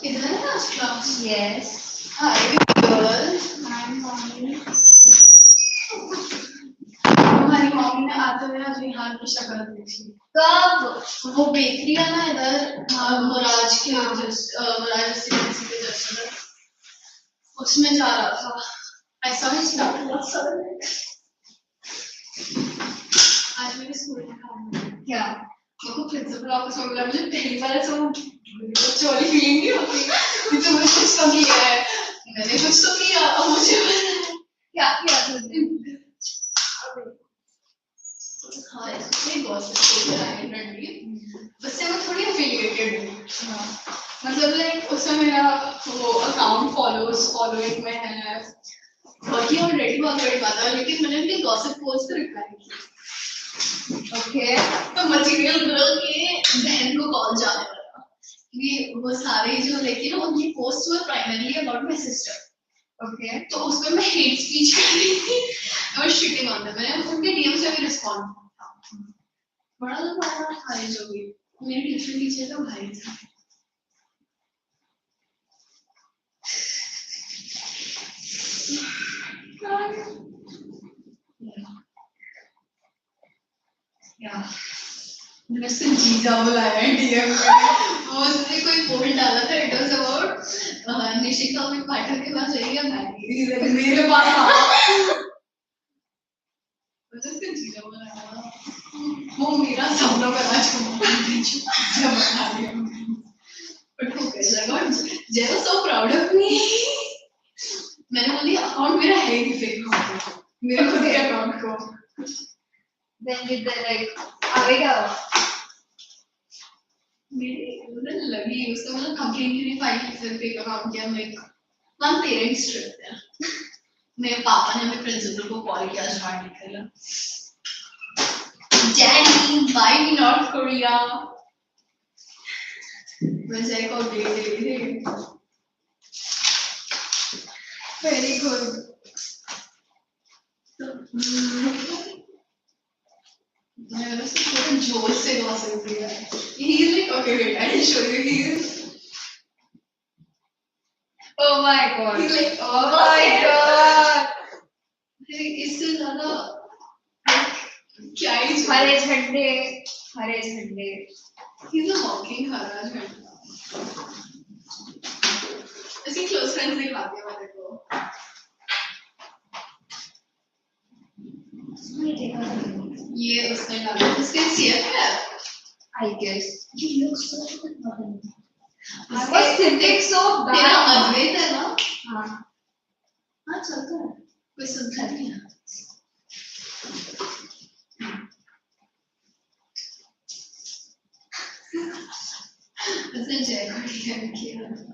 इधर है आज class? Yes. Hi girl. I'm mommy. हमारी मम्मी ने आते हुए आज विहान की शक्ल देखी। कब? वो बेकरी है ना इधर मुराज के मुराज रेसिडेंसी के जस्ट उसमें जा रहा था। ऐसा ही स्टार्ट हुआ सब। आज मेरे स्कूल में काम है। क्या? मेरे को प्रिंसिपल ऑफिस में मिला। मुझे पहली बार ऐसा चोरी फीलिंग नहीं होती कि तुमने कुछ तो किया है। मैंने कुछ तो किया और मुझे क्या किया तुमने? हाँ इसमें गॉसिप हो रहा है लड़की। उससे मैं थोड़ी एफिलिएटेड हूँ। मतलब लाइक उसमें मेरा वो अकाउंट फॉलोइंग में है। बाकी ऑलरेडी बहुत बड़ी बात है लेकिन मैंने अपनी गॉसिप पोस्ट पे रिप्लाई किया। ओके। तो मटेरियल गर्ल के बहन को कॉल जाने लगा कि वो सारे जो लेकिन उनकी पोस्ट हुआ primarily about my sister. Okay. तो उसमें मैं हेट स्पीच कर रही थी। I was shitting on them. मैंने उनके डीएम से भी रिस्पॉन्ड बड़ा भारी जो भी मेरी ट्यूशन टीचर का भाई था। या मैंने उससे जीजा बुलाया डीएम में। वो उसने कोई पोस्ट डाला था इट वाज अबाउट निशिका में पाठक के पास जाइए मैगी मेरे पास मैंने उससे जीजा बुलाया। वो मेरा सपना बना जब बना लिया। बट वो कैसा God J was so proud of me. मैंने बोली अकाउंट मेरा है ही फेक अकाउंट मेरे खुद के अकाउंट को। Then did they like आगे क्या हुआ? मेरी मुझे लगी उसका मतलब कंप्लेंट नहीं फाइल की फिर फेक अकाउंट किया। मैं वन पेरेंट्स स्ट्रिक्ट है। मेरे पापा ने मेरे प्रिंसिपल को कॉल किया झाड़ निकला। Daddy, why me North Korea? वैसे को दे Very good. मैं उसको थोड़ा जोश से गॉसिप दिया। He is like okay wait I will show you. He is Oh my god. he's like Oh my god. इससे ज़्यादा क्या ही हरे झंडे he's a walking हरा झंडा। इसके close friends दिखाते हैं मेरे को। ये उसने डाला उसके CF है I guess. he looks so good I was thinking so bad. तेरा अद्वैत है ना? हाँ हाँ चलता है कोई सुनता नहीं है।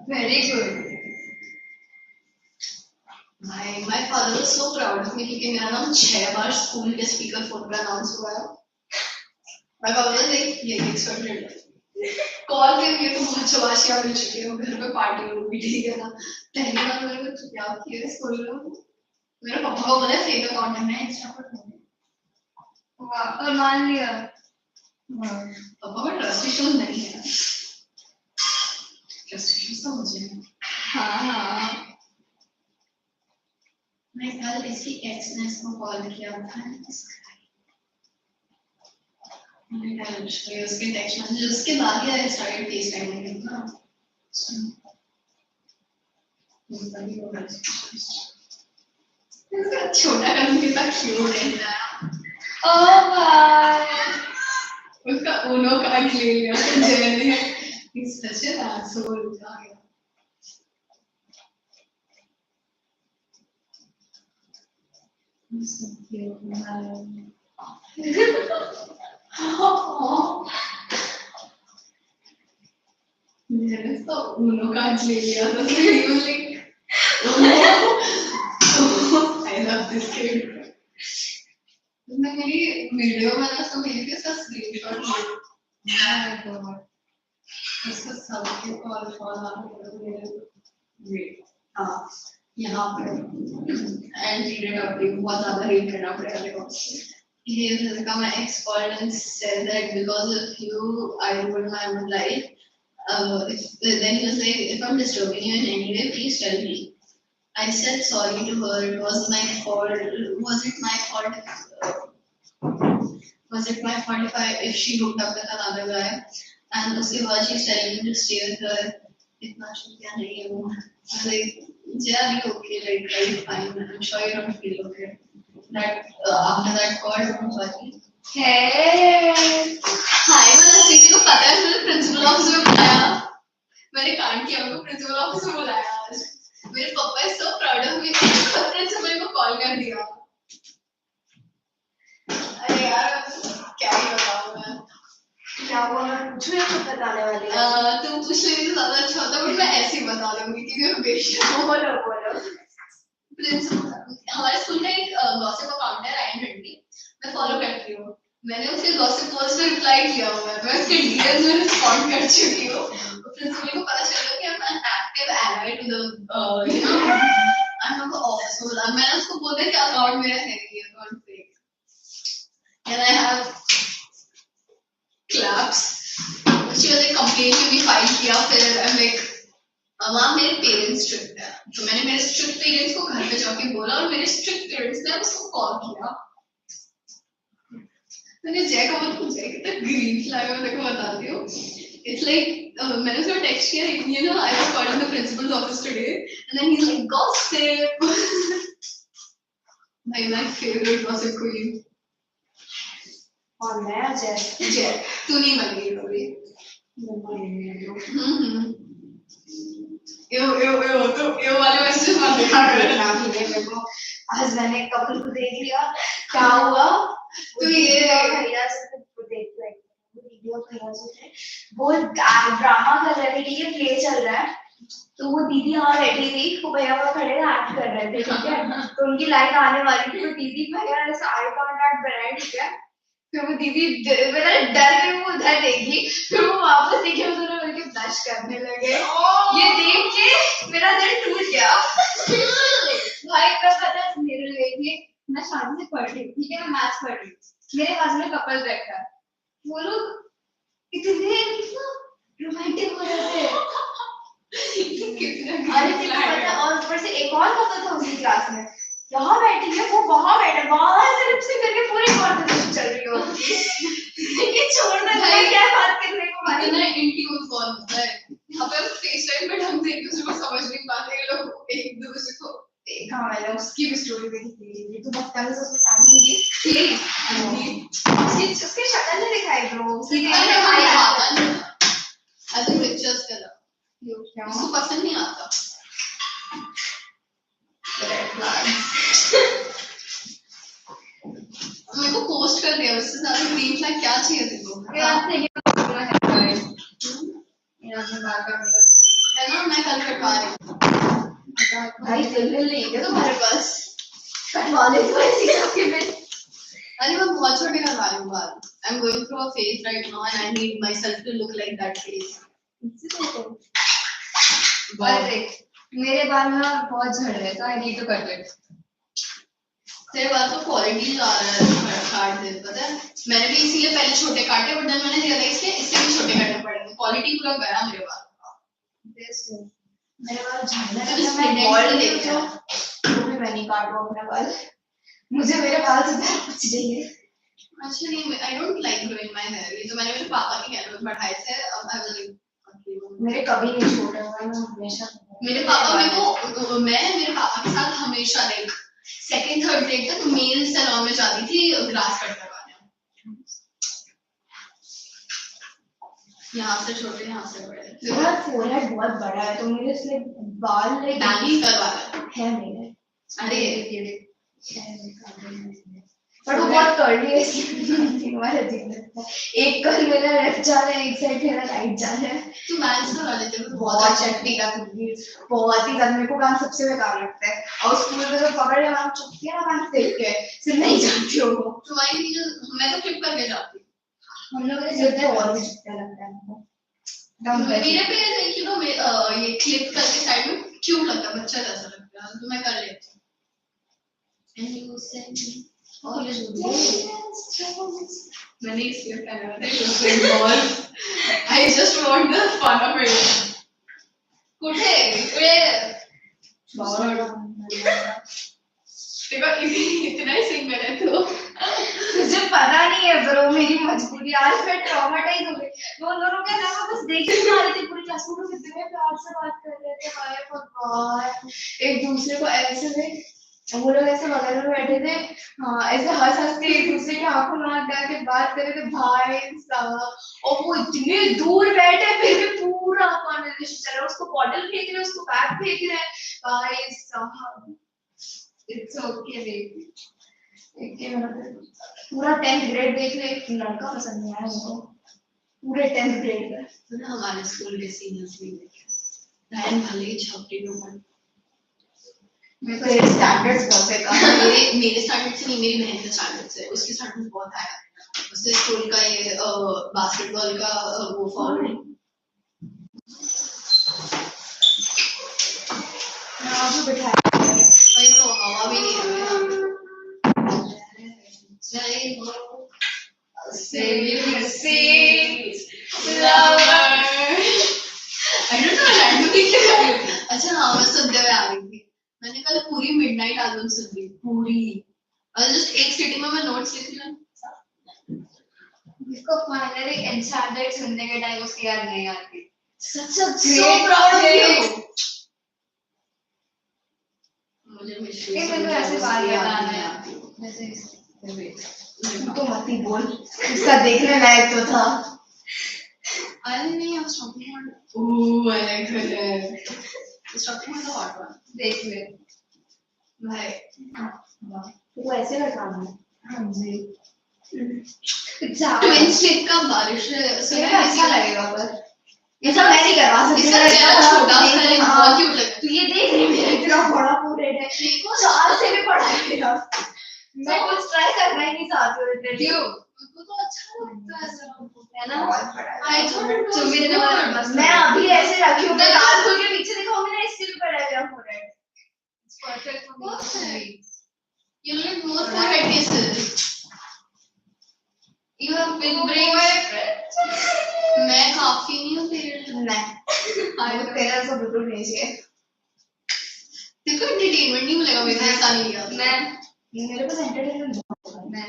very good. My father was so proud of me क्योंकि मेरा नाम 6 बार स्कूल के स्पीकर फोन पे अनाउंस हुआ है। My father was like ये excited कॉल पे ये तो बहुत चवाशी आ चुकी है घर पे पार्टी होगी ठीक है ना। पहली बार मैंने कुछ क्या किया स्कूल में मेरे पापा को बोला फेक अकाउंट है इंस्टा पर। वाह और मान लिया। पापा को ट्रस्ट इश्यूज नहीं है। ट्रस्ट इश्यूज तो मुझे है। हाँ मैं कल इसकी एक्स ने इसको कॉल किया था मैंने उसके टेक्स्ट मैसेज उसके बाद ही आई स्टार्टेड फेस टाइमिंग ना इसका छोटा कदम कितना क्यूट है ना। ओह भाई उसका उनो कार्ड ले लिया जेल है इस सच है आंसू का मैंने तो उनो कार्ड ले लिया था I love this kid. मैं मेरी वीडियो में ना सब मेरे के साथ स्क्रीनशॉट लिया इसका सबके कॉल आ रहा है हाँ यहाँ पे एंड रीड आउट बहुत ज़्यादा रीड करना पड़ेगा देखो। He has become an ex-called and said that because of you I ruined my own life. then he was like, if I'm disturbing you in any way, please tell me. I said sorry to her. It was my fault. Was it my fault? Was it my fault if she hooked up with another guy? And उसके बाद she's telling me to stay with her. इतना शुक्रिया नहीं हूँ. Like, yeah, be okay. Like, are you fine? I'm sure you don't feel okay. That after that call, I'm sorry. Hey. हाय वाला सीटी को पता है मैंने प्रिंसिपल ऑफिस में बुलाया. मैंने कांड किया उनको प्रिंसिपल ऑफिस में बुलाया आज. मेरे पापा is so proud of me. Principal को कॉल कर दिया. अरे यार क्या ही बताऊँ मैं. क्या बोला कुछ नहीं बताने वाली है. तुम पूछ लेती तो ज्यादा अच्छा होता बट मैं ऐसे ही बता दूंगी क्योंकि मैं बेशक. बोलो बोलो. प्रिंसिपल हमारे स्कूल का एक गॉसिप अकाउंट है IN20. मैं फॉलो करती हूँ. मैंने उसके गॉसिप पोस्ट पे रिप्लाई किया हुआ है. मैं उसके डिटेल्स में रिस्पॉन्ड कर चुकी हूँ. प्रिंसिपल को पता चला कि I'm an active ally to the I'm not the office. मैंने उसको बोला कि अकाउंट मेरा है ये account fake. And I have claps. She was like complaint कि भी फाइल किया. फिर I'm like वहाँ मेरे पेरेंट्स स्ट्रिक्ट है तो मैंने मेरे स्ट्रिक्ट पेरेंट्स को घर पे जाके बोला और मेरे स्ट्रिक्ट पेरेंट्स ने उसको कॉल किया. मैंने जय का मतलब जय कितना ग्रीन फ्लैग है मैं तेरे को बताती हूँ. It's like मैंने उसको टेक्स्ट किया you know I was calling the principal's office today and then he's like gossip. My favorite gossip queen. और मैं जय तू नहीं बनेगी कभी. यो वाले मैसेज मत देखा कर. मेरे को आज मैंने कपल को देख लिया. क्या हुआ तो ये भैया से देख लिया वीडियो भैया से वो ड्रामा कर रहे थे. ठीक है प्ले चल रहा है तो वो दीदी वहाँ बैठी थी. वो भैया वहाँ खड़े एक्ट कर रहे थे. ठीक है तो उनकी लाइन आने वाली थी तो दीदी भैया ऐसे आई कॉन्टैक्ट बनाए. ठीक है फिर वो दीदी मेरा डर के वो उधर देखी. फिर वो वापस देखे वो दोनों मिलके ब्लश करने लगे. ये देख के मेरा दिल टूट गया. भाई का पता मेरे लिए मैं शादी से पढ़ रही हूँ. ठीक है मैं मैथ्स पढ़ रही हूँ. मेरे पास में कपल बैठा है. वो लोग इतने रोमांटिक हो रहे थे. अरे पता और ऊपर से एक और कपल था उसी क्लास में. यहाँ बैठी है वो वहाँ बैठा. वहाँ से लिपस्टिक करके पूरी कॉन्वर्सेशन चल रही होती है. ये छोड़ दे भाई क्या बात करने को मालूम इतना इंट्यून कौन होता है. यहाँ पे फेस टाइम पे ढंग से एक दूसरे को समझ नहीं पाते ये लोग. एक दूसरे को हाँ मैंने उसकी भी स्टोरी देखी थी. ये तो बचपन से उसको शादी की उसकी शक्ल नहीं दिखाई ब्रो. ऐसे पिक्चर्स करा उसको पसंद नहीं आता. मेरे को पोस्ट कर दिया उससे ज्यादा ग्रीन फ्लैग क्या चाहिए तेरे को. है ना मैं कल कटवा रही हूँ. भाई दिल नहीं है तुम्हारे पास कटवा ले तो ऐसी सबके में. अरे मैं बहुत छोटे करवा रही हूँ बाल. I'm going through a phase right now and I need myself to look like that phase. अरे मेरे बाल में बहुत झड़ रहे तो I need to cut it. तेरे बाल तो क्वालिटी जा रहा है काट दे. पता है मैंने भी इसीलिए पहले छोटे काटे बट देन मैंने रियलाइज किया इससे भी छोटे करने पड़ेंगे. क्वालिटी पूरा गया मेरे बाल. मेरे बाल झड़ने लगे. मैं बॉल्ड देखती हूँ तो भी मैं नहीं काटूँ अपने बाल. मुझे मेरे बाल से प्यार कुछ नहीं है. अच्छा नहीं I don't like growing my hair. ये तो मैंने मेरे पापा के कहने पे बढ़ाए थे. अब I was like मेरे कभी नहीं छोटे हुए. मैं हमेशा मेरे पापा मेरे को मैं मेरे पापा के साथ हमेशा लाइक सेकंड थर्ड ग्रेड तक मेल सैलून में जाती थी ग्रास कट करवाने. यहाँ से छोटे यहाँ से बड़े. मेरा फोरहेड बहुत बड़ा है तो मेरे इसलिए बाल लाइक बैंगिंग करवा है मेरे. अरे पर वो बहुत कर्ली है इसलिए हमारा अजीब लगता है. एक कर्ल मेरा लेफ्ट जा रहा है एक साइड मेरा राइट जा रहा है. तू बैंग्स करवा लेते हो. बहुत शक्ति का बहुत ही ज्यादा. मेरे को काम सबसे बेकार लगता है और स्कूल में तो पकड़ ले मैम चुपके ना मैम देख के सिर्फ नहीं जानती हो. तुम्हारी टीचर मैं तो क्लिप करके जाती हूँ. हम लोग के सिर्फ और भी चुपके लगता है हमको. मेरे पे यू नो ये क्लिप करके साइड में क्यूट लगता है बच्चा जैसा लगता है तो मैं कर लेती हूँ. And you send me मैंने इसलिए पहना था I just want the fun of it. कुठे देखो इतना ही सिंग मैंने तो मुझे पता नहीं है ब्रो, मेरी मजबूरी। आज मैं ट्रॉमेटाइज हो गई। वो दोनों के अलावा बस देख ही नहीं रहे थे, पूरी क्लास में कितने प्यार से बात कर रहे थे। हाय भगवान, एक दूसरे को ऐसे में, वो लोग ऐसे बगल में बैठे थे, हाँ ऐसे हंस हंस के एक दूसरे की आंखों में हाथ डाल के बात कर रहे थे भाई साहब। और वो इतने दूर बैठे फिर भी पूरा कॉन्वर्सेशन चल रहा है। उसको बॉटल फेंक रहे, उसको बैग फेंक रहे भाई साहब। It's okay baby. पूरा 10th ग्रेड देख ले, एक लड़का पसंद नहीं आया मुझको पूरे 10th ग्रेड में। तो ना हमारे स्कूल के सीनियर्स भी देखे रैन भले छपटी में पढ़ मेरे को स्टैंडर्ड्स बहुत बेकार। मेरे स्टैंडर्ड से नहीं, मेरी बहन के स्टैंडर्ड से, उसके स्टैंडर्ड बहुत हाई है। उससे स्कूल का ये बास्केटबॉल का वो फॉलोइंग हां जो बिठाया भाई तो हवा भी नहीं है। अच्छा हाँ, मैं सुनते हुए आ गई थी। मैंने कल पूरी मिडनाइट एल्बम सुन ली पूरी, और जस्ट एक सिटिंग में मैं नोट्स लिख रही हूँ। इसको फाइनली एंचार्टेड सुनने के टाइम उसकी याद नहीं आती। सच सो प्राउड ऑफ यू। मुझे मिश्री मेरे को ऐसे बात बताना है जैसे तो मत ही बोल, उसका देखने लायक तो था। अरे नहीं, I was talking about, ooh I like her hair. I was talking about the hot one. देख ले भाई वो ऐसे लगाना है। हाँ जी ट्विन स्लिप का बारिश सुनने में अच्छा लगेगा, पर ये सब मैं नहीं करवा सकती। इसका चेहरा छोटा सा है, बहुत क्यूट लगता है। तो ये देख रही है इतना बड़ा पूरे है, देखो 4 से भी बड़ा है मेरा। मैं कुछ ट्राई करना ही नहीं चाहती हूँ इतने। क्यों? मुझको तो अच्छा लगता है सब, है ना? बहुत बड़ा है। I thought it was चुम्मी देने वाला मस्त। मैं अभी ऐसे रखी हूँ, मैं गाल खोल के पीछे दिखाऊंगी ना, इससे भी बड़ा है मेरा forehead. It's perfect for me. You look more forehead kisses. You have big breaks. मैं काफी नहीं हूँ तेरे लिए। नहीं तेरा तो बिल्कुल नहीं चाहिए। देखो एंटरटेनमेंट नहीं मिलेगा मेरे ऐसा नहीं किया। मैं मेरे पास एंटरटेनमेंट बहुत है। मैं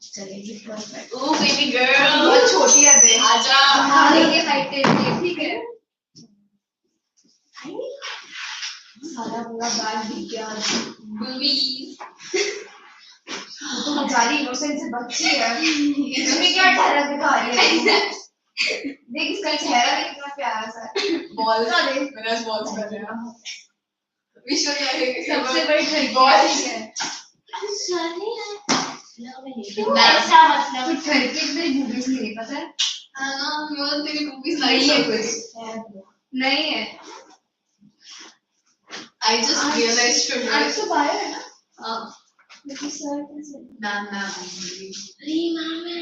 चलेगी परफेक्ट। ओह बेबी गर्ल, बहुत छोटी है बे। आजा हमारे ये हाइट के लिए ठीक है। सारा पूरा बैग दिख गया प्लीज। तो हमारी इनोसेंस से बच्ची है, इसमें क्या डर दिखा रही है। देख इसका चेहरा भी कितना प्यारा सा है। बॉल का देख मेरा बॉल्स कर रहा है। विश्व का सबसे बड़ी बॉल है। शनि है ऐसा मतलब कुछ करके मेरी बूबीज नहीं पता है। हाँ मैं तेरी बूबीज नहीं है कुछ नहीं है। I just realized today. आज तो बाहर है ना? हाँ लेकिन सर कैसे? मैम अरे मैम है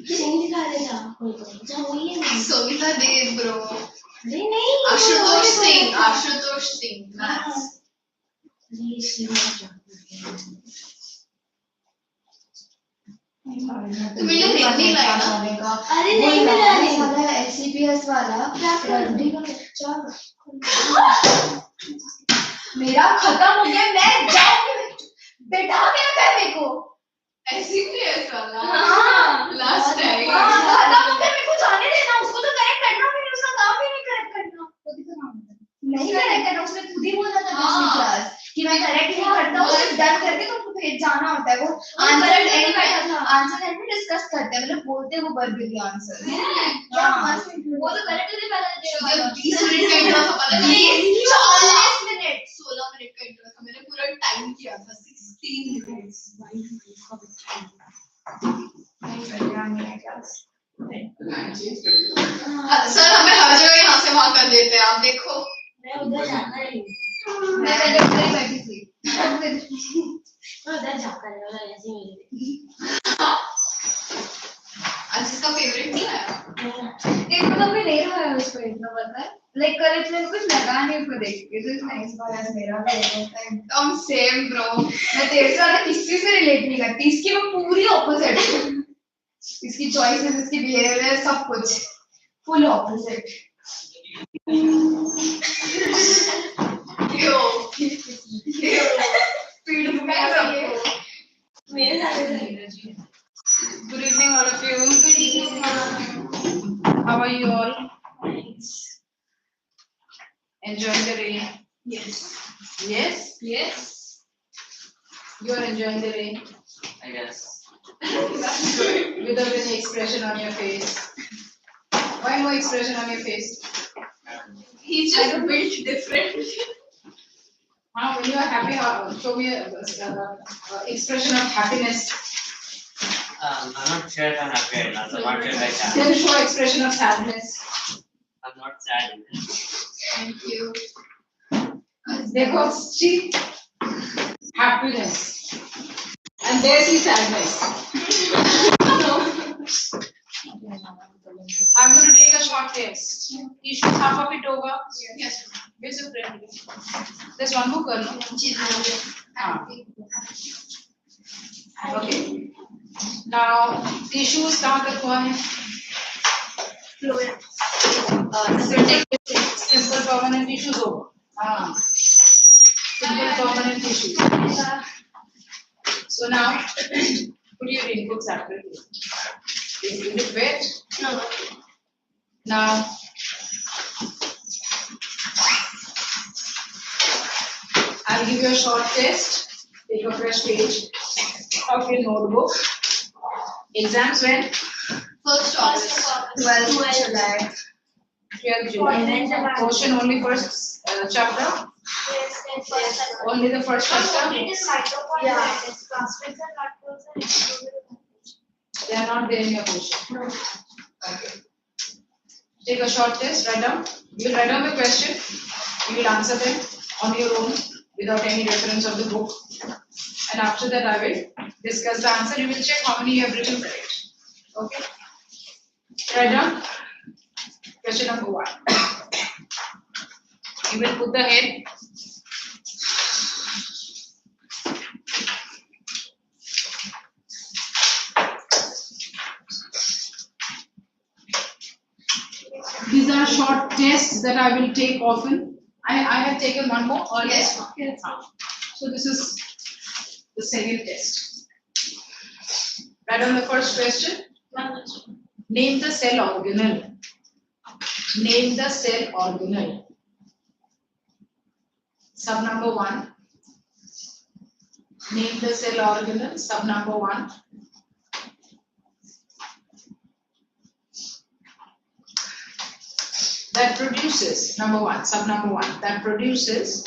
चेंज दिखा देता कोई तो जा वही है मैम सोविता देव ब्रो। अरे नहीं आशुतोष सिंह मैथ्स। अरे इसलिए तो मेरे लिए नहीं लाया ना। अरे नहीं मिला नहीं साला SCPS वाला रंडी का पिक्चर मेरा खत्म हो गया। मैं जाऊंगी बैठा के रखा है मेरे को SCPS वाला। हाँ लास्ट टाइम खत्म हो गया। मेरे को जाने देना, उसको तो करेक्ट करना, मैंने उसका काम भी नहीं करेक्ट करना। नहीं करेक्ट करना, उसने खुद ही बोला था पिछली क्लास कि मैं करेक्ट नहीं करता हूँ, सिर्फ डन करके तुमको भेज जाना होता है। वो आंसर एंड में डिस्कस करते हैं, मतलब बोलते हैं वो वर्बली आंसर। क्या मस्त वो तो करेक्ट नहीं पता तेरे वाला 20 मिनट का इंटरव्यू था, पता नहीं 40 मिनट 16 मिनट का इंटरव्यू था। मैंने पूरा टाइम किया था 16 मिनट्स। सर हमें हर जगह यहाँ से वहाँ कर देते हैं, आप देखो। मैं उधर जाना है। मैं पहले उधर ही बैठी थी। मैं उधर जाकर वाला ऐसे ही आज इसका फेवरेट नहीं आया। एक मतलब भी नहीं रहा है उसको इतना पता पता है लाइक कल इतने कुछ लगा नहीं पर देख इट इज नाइस बार आज मेरा भी होता है एकदम सेम ब्रो मैं तेरे से ज्यादा किसी से रिलेट नहीं करती इसकी मैं पूरी ऑपोजिट हूँ इसकी चॉइसेस इसकी बिहेवियर सब कुछ फुल ऑपोजिट यो स्पीड में मेरे सारे Good evening, all of you. Good evening. How are you all? Enjoying the rain? Yes. Yes? Yes. You are enjoying the rain? I guess. That's good. Without any expression on your face. Why no expression on your face? He's just built different. When you are happy, show me expression of happiness. I'm not sure if I'm happy right now, so I'm not sure if I can. Then show expression of sadness. I'm not sad. Thank you. Dekho, see happiness, and there's the sadness. I'm going to take a short test. You should half of it over. Yes. Where's your friend? There's one more girl. Okay. Now tissues कहाँ तक हुआ है? Simple permanent tissues over. Simple permanent tissues. So now put your inputs separately. Is it wet? No. Now I'll give you a short test. Take a fresh page of your notebook. Exams when? First August. 12th July. 12th July. Portion only first chapter. Yes. Only the first chapter. It is mitochondria. Yeah. Plasmids and lactose are included in the portion. They are not there in your portion. No. Okay. Take a short test. Write down. You will write down the question. You will answer them on your own without any reference of the book. And after that, I will discuss the answer. You will check how many you have written correct. Okay. Write down. Question number 1. You will put the head. These are short tests that I will take often. I have taken one more or yes? Yes. So this is the second test. Write down the first question. Name the cell organelle. Name the cell organelle. Sub number 1. Name the cell organelle. Sub number 1. That produces, number 1, sub number 1, that produces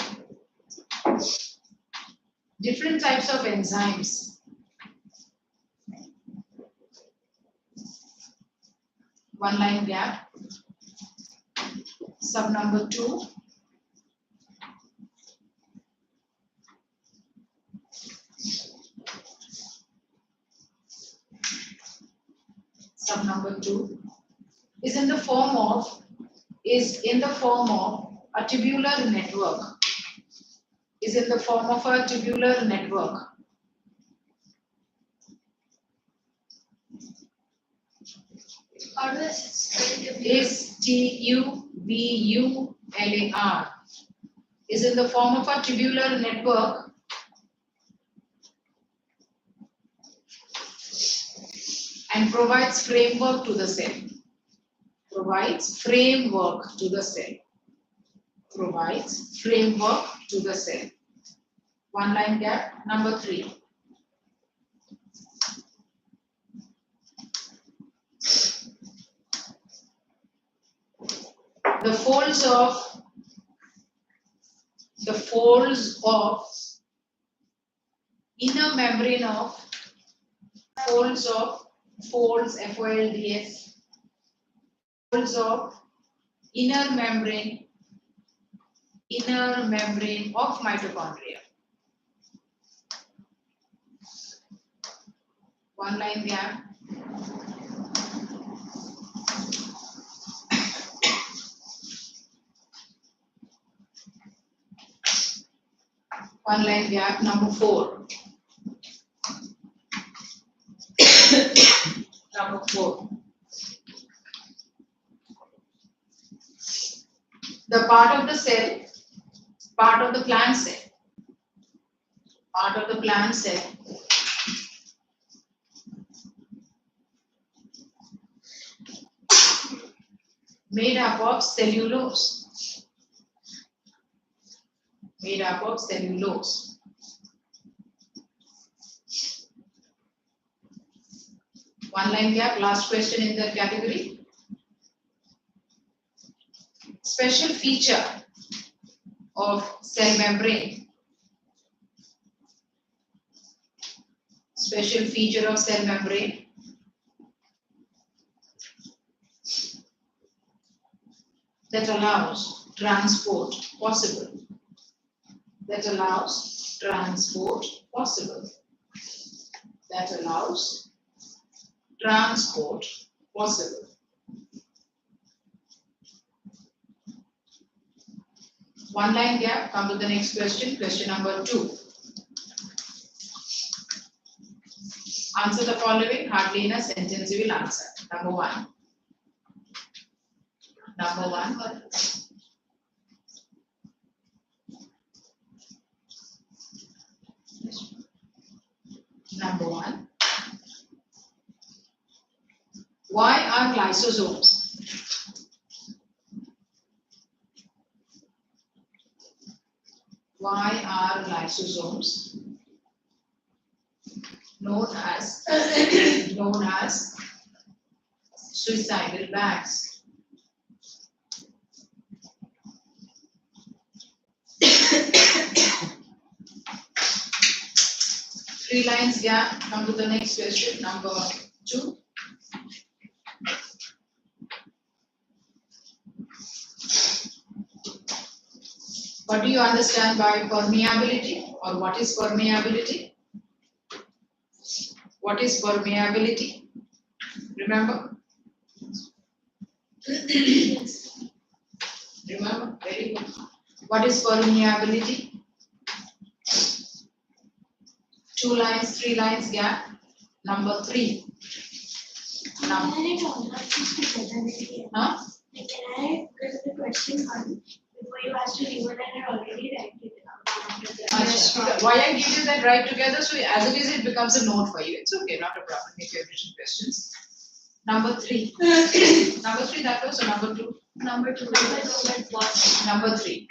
different types of enzymes. One line gap. Sub number 2. Sub number 2 is in the form of a tubular network. Is in the form of a tubular network. How do I spell it? Is tubular. Is in the form of a tubular network. And provides framework to the cell. Provides framework to the cell. Provides framework to the cell. One line gap. Number 3. The folds of inner membrane of folds FOLDS, folds of inner membrane of mitochondria. One line gap. One line gap. Number 4. Number 4. The part of the cell, part of the plant cell, part of the plant cell made up of cellulose. Made up of cellulose. One line gap. Last question in that category. Special feature of cell membrane. Special feature of cell membrane. That allows transport possible. That allows transport possible. That allows transport possible. One line gap. Come to the next question. Question number 2. Answer the following. Hardly in a sentence you will answer. Number 1. Number 1. Number 1. Why are lysosomes? Why are lysosomes known as suicidal bags? Three lines gap. Come to the next question. Number 2. What do you understand by permeability, or what is permeability? What is permeability? Remember? Remember? Very good. What is permeability? 2 lines, 3 lines gap. Number 3. Huh? Can I give the question on before you ask to reword and I already write it down? Why I give you that right together? So as it is, it becomes a note for you. It's okay, not a problem if you have written questions. Number 3. Number 3 that was, or number 2? Number 2. Number 3.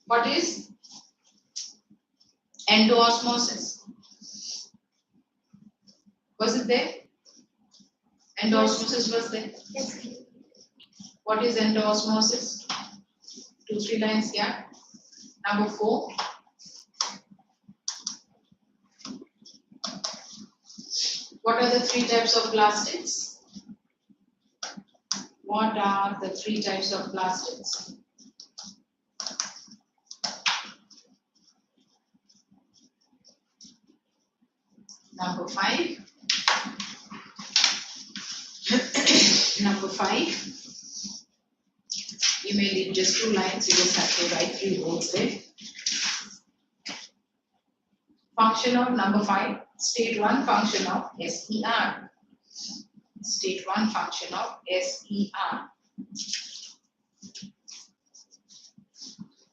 What is endoosmosis? Was it there? Endoosmosis was there. Yes. What is endoosmosis? 2, 3 lines gap. Number 4. What are the 3 types of plastics? What are the 3 types of plastics? Number 5. Number 5. You may leave just 2 lines, you just have to write 3 words there. Function of number 5. State 1 function of SER. State 1 function of SER.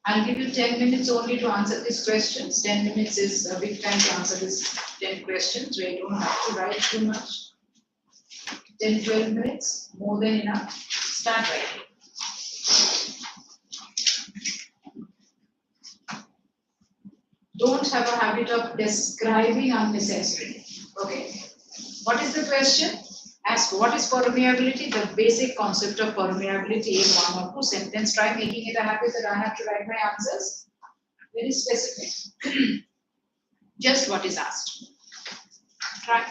I'll give you 10 minutes only to answer these questions. 10 minutes is a big time to answer these 10 questions, where you don't have to write too much. 10-12 minutes, more than enough. Start writing. Don't have a habit of describing unnecessarily. Okay. What is the question? Ask what is permeability? The basic concept of permeability in 1 or 2 sentences. Try making it a habit that I have to write my answers. Very specific. Just what is asked. Try.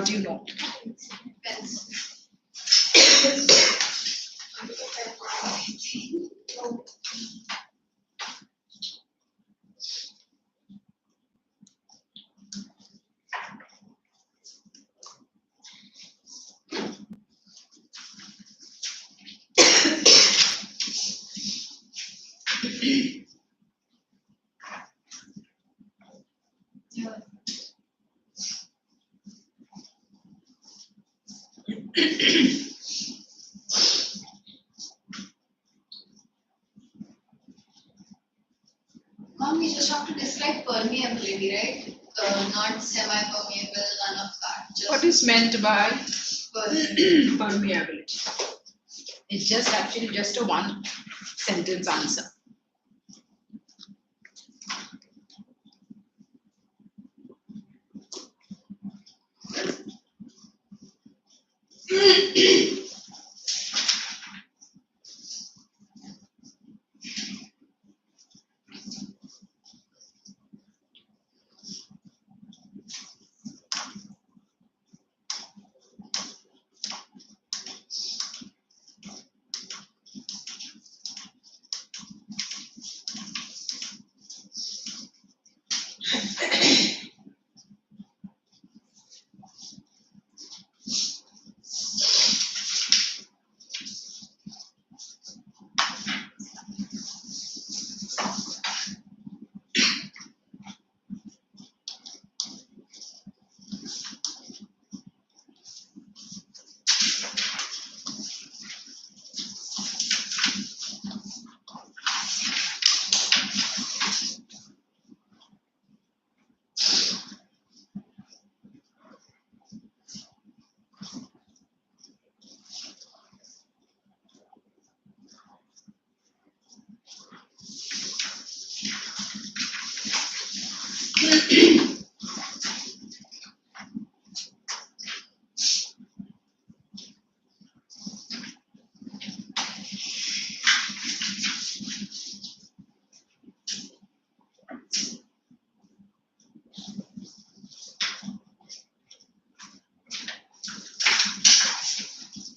What do you know? Pens. Yeah. Mom, we just have to describe permeability, right? Not semi-permeable, none of that. Just What is meant by permeable. permeability? It's just actually just a one sentence answer.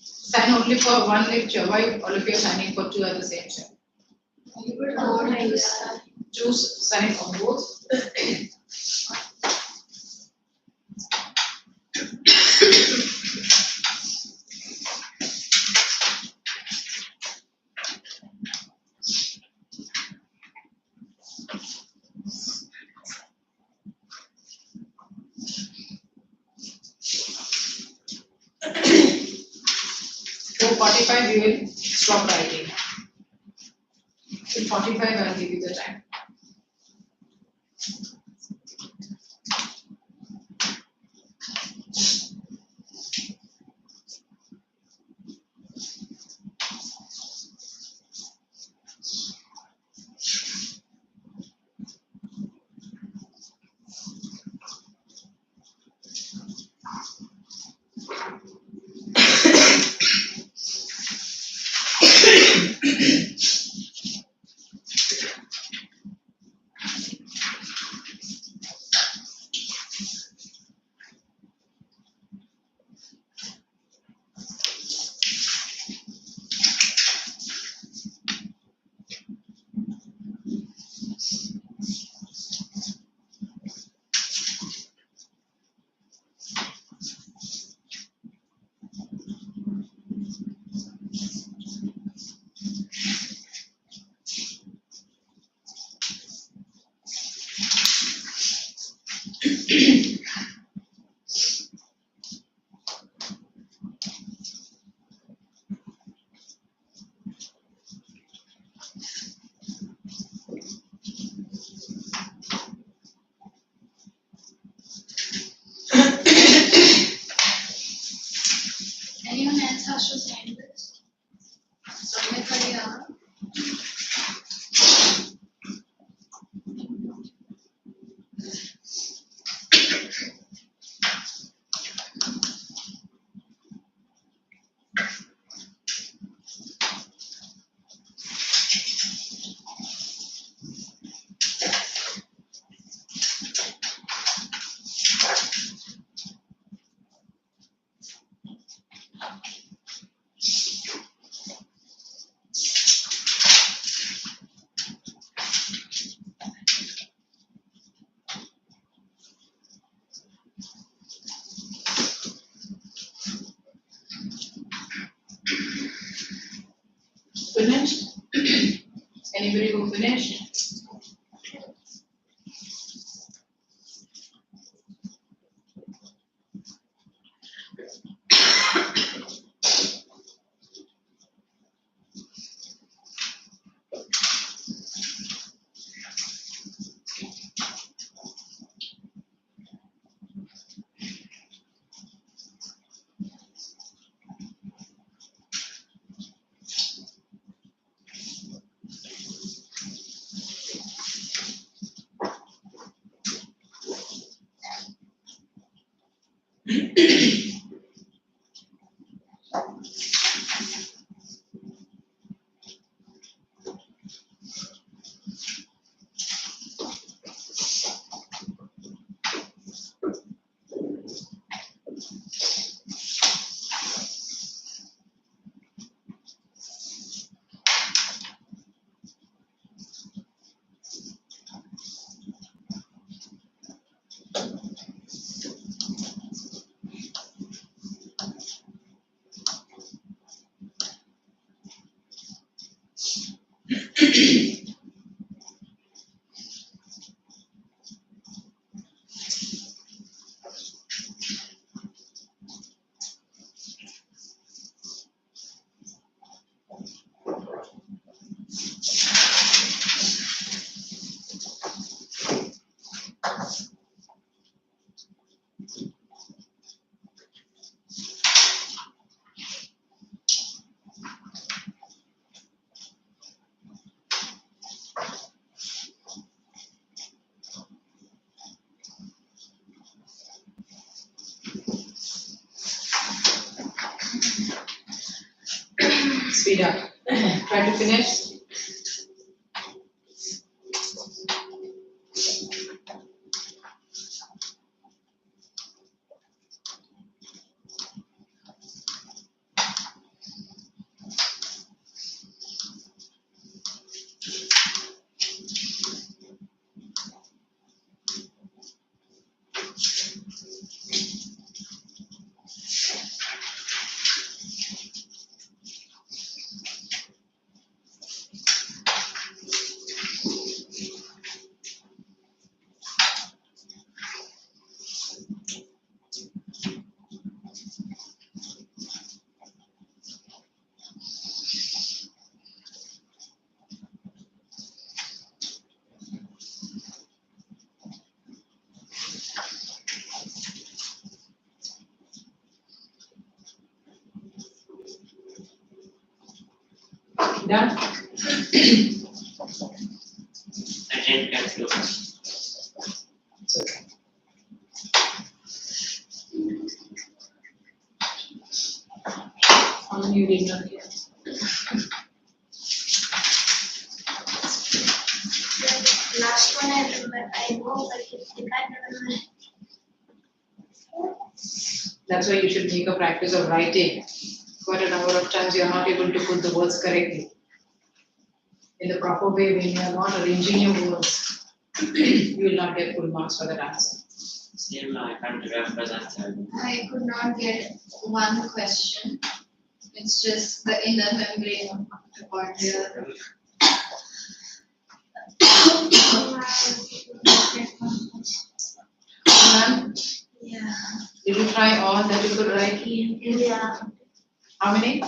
Sign only for one lecture. Why all of you are signing for two at the same time? You would want to use Choose sign on both. So 45 you will stop writing. Till 45 I will give you the time. finished? Anybody who finished? Speed up. Try to finish. Done? I didn't get to. It's okay. How many you did not get? Last one I remember, I know, but I can't remember. That's why you should make a practice of writing. Quite a number of times you are not able to put the words correctly. In the proper way, when you are not arranging your words, you will not get full marks for that answer. Still, I can't remember that. I could not get one question. It's just the inner membrane of mitochondria. None? Yeah. Did you try all that you could write? Yeah. How many?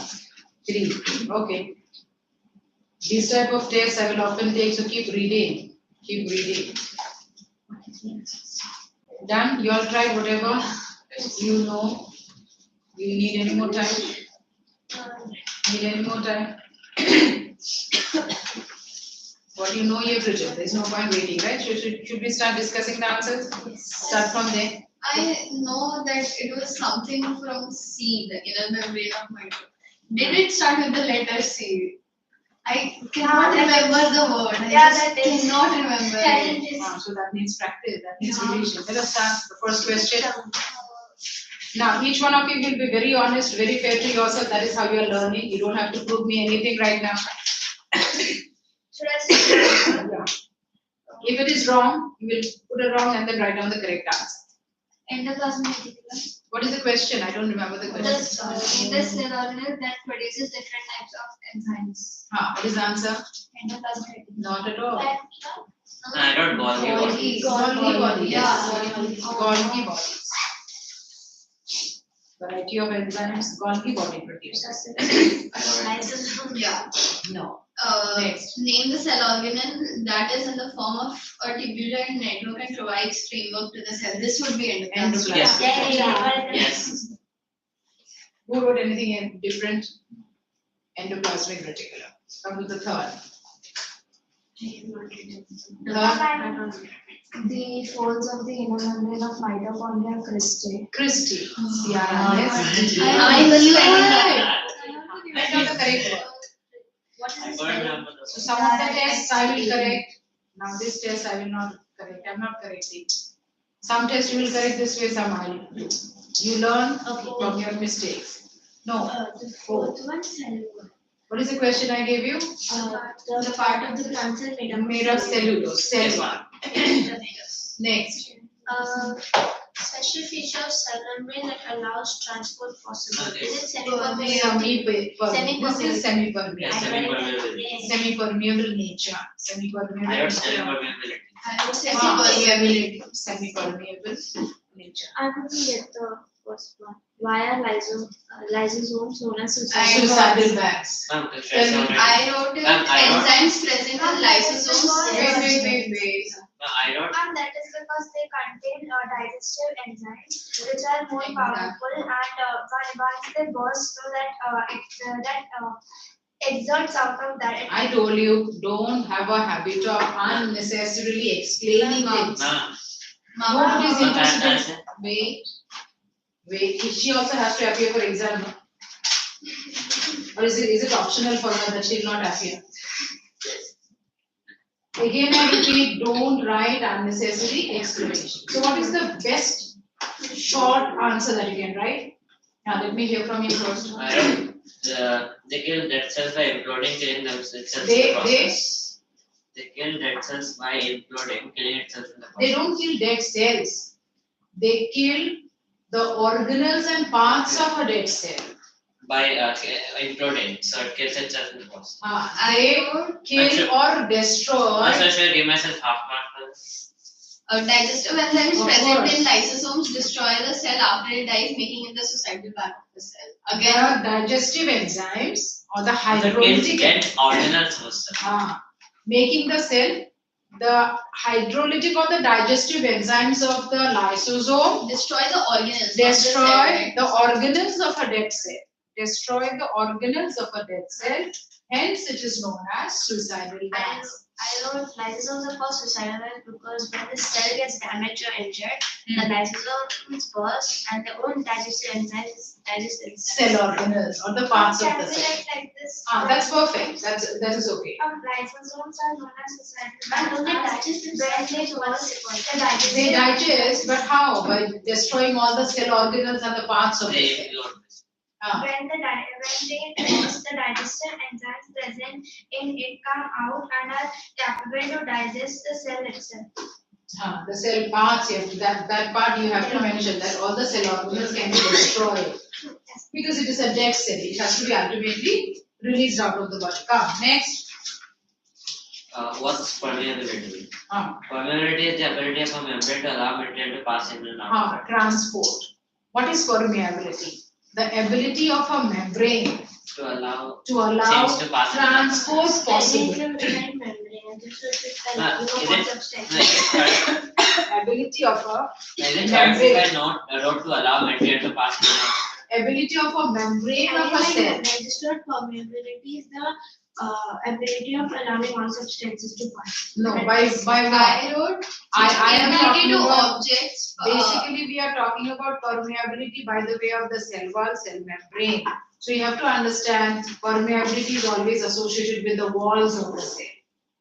3. Okay. These type of tests I will often take, so keep reading. Keep reading. Done? You all try whatever you know. Do you need any more time? Need any more time? What you know you've written. There's no point waiting, right? Should we start discussing the answers? Start from there. I know that it was something from C, the inner membrane of mitochondria. Did it start with the letter C? I cannot remember the word. I just cannot remember it. So that means practice. That means revision. Let us start the first question. Now, each one of you will be very honest, very fair to yourself. That is how you are learning. You don't have to prove me anything right now. Should I say? Yeah. If it is wrong, you will put it wrong and then write down the correct answer. Endoplasmic reticulum. What is the question? I don't remember the question. In the cell organelle that produces different types of enzymes. What is the answer? Endoplasmic reticulum. Not at all. I don't Golgi body. Golgi body, Yeah. Golgi bodies. Variety of enzymes, Golgi body produces. Lysosome. Yeah. No. Next. Name the cell organelle that is in the form of a tubular network and provides framework to the cell. This would be endoplasm. Yes. Yeah. Yes. Who wrote anything different? Endoplasmic reticulum. Come to the third. The folds of the inner membrane of mitochondria cristae. Christy. I I was That's not the correct word. What is I this? don't remember So the some of the tests I will correct. Now this test I will not correct. I'm not correcting. Some tests you will correct this way, some I will do. You learn from your mistakes. No. The fourth one, cellular. What is the question I gave you? The part of the plant cell Made of cellulose. Yes, Cell. ma'am. Next. Special feature of cell membrane that allows transport possible. Okay. Is it semi-permeable? Semi-permeable. This is semi-permeable. Yes, semi-permeable. Semi-permeable nature. I Semi-permeable. don't semi-permeability. I would say Semi-permeability. Semi-permeable nature. I couldn't get the first one. Why are lysosomes known as Suicidal bags. Ma'am, the I stress on it. wrote it. Ma'am, I wrote- Enzymes present in lysosomes. Wait. No, I don't. And that is because they contain digestive enzymes which are more powerful and once they burst so that exerts out of that. I told you, don't have a habit of unnecessarily explaining things. Ma'am, Nobody is Ma'am, interested. Wait. She also has to appear for exam. No? Or is it optional for her that she will not appear? Again, I repeat, don't write unnecessary explanation. So what is the best short answer that you can write? Now let me hear from you first. I don't. They kill dead cells by imploding, killing themselves in the They process. They kill dead cells by imploding, killing itself in the process. they don't kill dead cells. They kill the organelles and parts of a dead cell. By imploding, so it kills itself in the process. They kill or destroy. Also, should I give myself half mark? Digestive enzymes Of present course. in lysosomes destroy the cell after it dies, making it the suicidal part of the cell. The Again, digestive enzymes or the So it kills hydrolytic dead organelles first. making the cell, the hydrolytic or the digestive enzymes of the lysosome destroy the organelles. destroy the organelles of a dead cell. Destroy the organelles of a dead cell. Hence, it is known as suicidal gas. I wrote lysosomes are called suicidal because when the cell gets damaged or injured, the lysosomes burst and their own digestive enzymes digest themselves. Cell organelles or the parts of Can the we cell. write like this? That's perfect. That is okay. Lysosomes are known as suicidal because they digest They digest, but how? By destroying all the cell organelles and the parts of the They cell. implode. when they burst, the digestive enzymes present in it come out and are capable to digest the cell itself. The cell parts, that part you have to mention that all the cell organelles can be destroyed because it is a dead cell. It has to be ultimately released out of the body. Come next. What's permeability? Ah, Permeability is the ability of a membrane to allow material to pass in and out. transport. What is permeability? The ability of a membrane To allow to allow things to pass in. transport possible. Is it? Ability of a Is it correct if I wrote to allow material to pass in and out? ability of a membrane of a cell. Registered permeability is the ability of allowing all substances to pass. No, by what? I wrote I am ability talking to about. objects. Basically, we are talking about permeability by the way of the cell wall, cell membrane. So you have to understand permeability is always associated with the walls of the cell.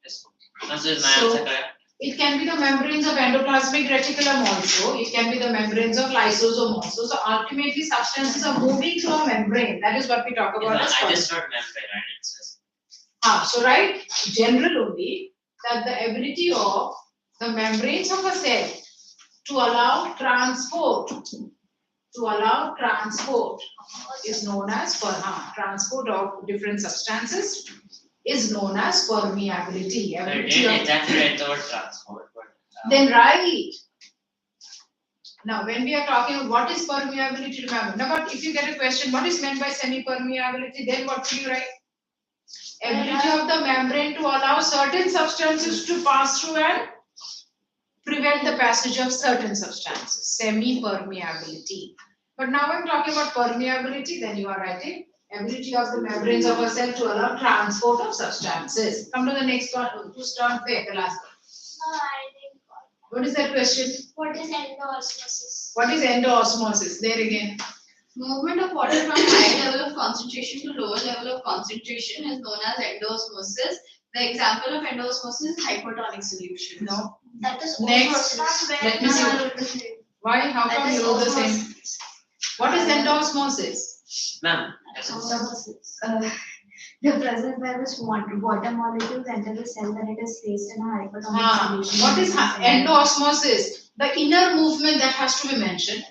Yes. Now, so is my So- answer correct? It can be the membranes of endoplasmic reticulum also. It can be the membranes of lysosome also. So ultimately, substances are moving through a membrane. That is what we talk about as I permeability. just wrote membrane, right? It's So right, general only that the ability of the membranes of a cell to allow transport to allow transport is known as transport of different substances is known as permeability. I didn't exactly read the word transport, but Then right. Now, when we are talking what is permeability, remember. Now, but if you get a question, what is meant by semi-permeability, then what will you write? Ability of the membrane to allow certain substances to pass through and prevent the passage of certain substances. Semi-permeability. But now I'm talking about permeability, then you are writing ability of the membranes of a cell to allow transport of substances. Come to the next one. Who's turn the last one? What is that question? What is endoosmosis? What is endoosmosis? There again. Movement of water from high level of concentration to lower level of concentration is known as endoosmosis. The example of endoosmosis is hypertonic solution. No. That is Next. Let me see. Why? How come you wrote the same? What is endoosmosis? ma'am, The presence by which water molecules enter the cell when it is placed in a hypertonic solution. What is endoosmosis? The inner movement that has to be mentioned,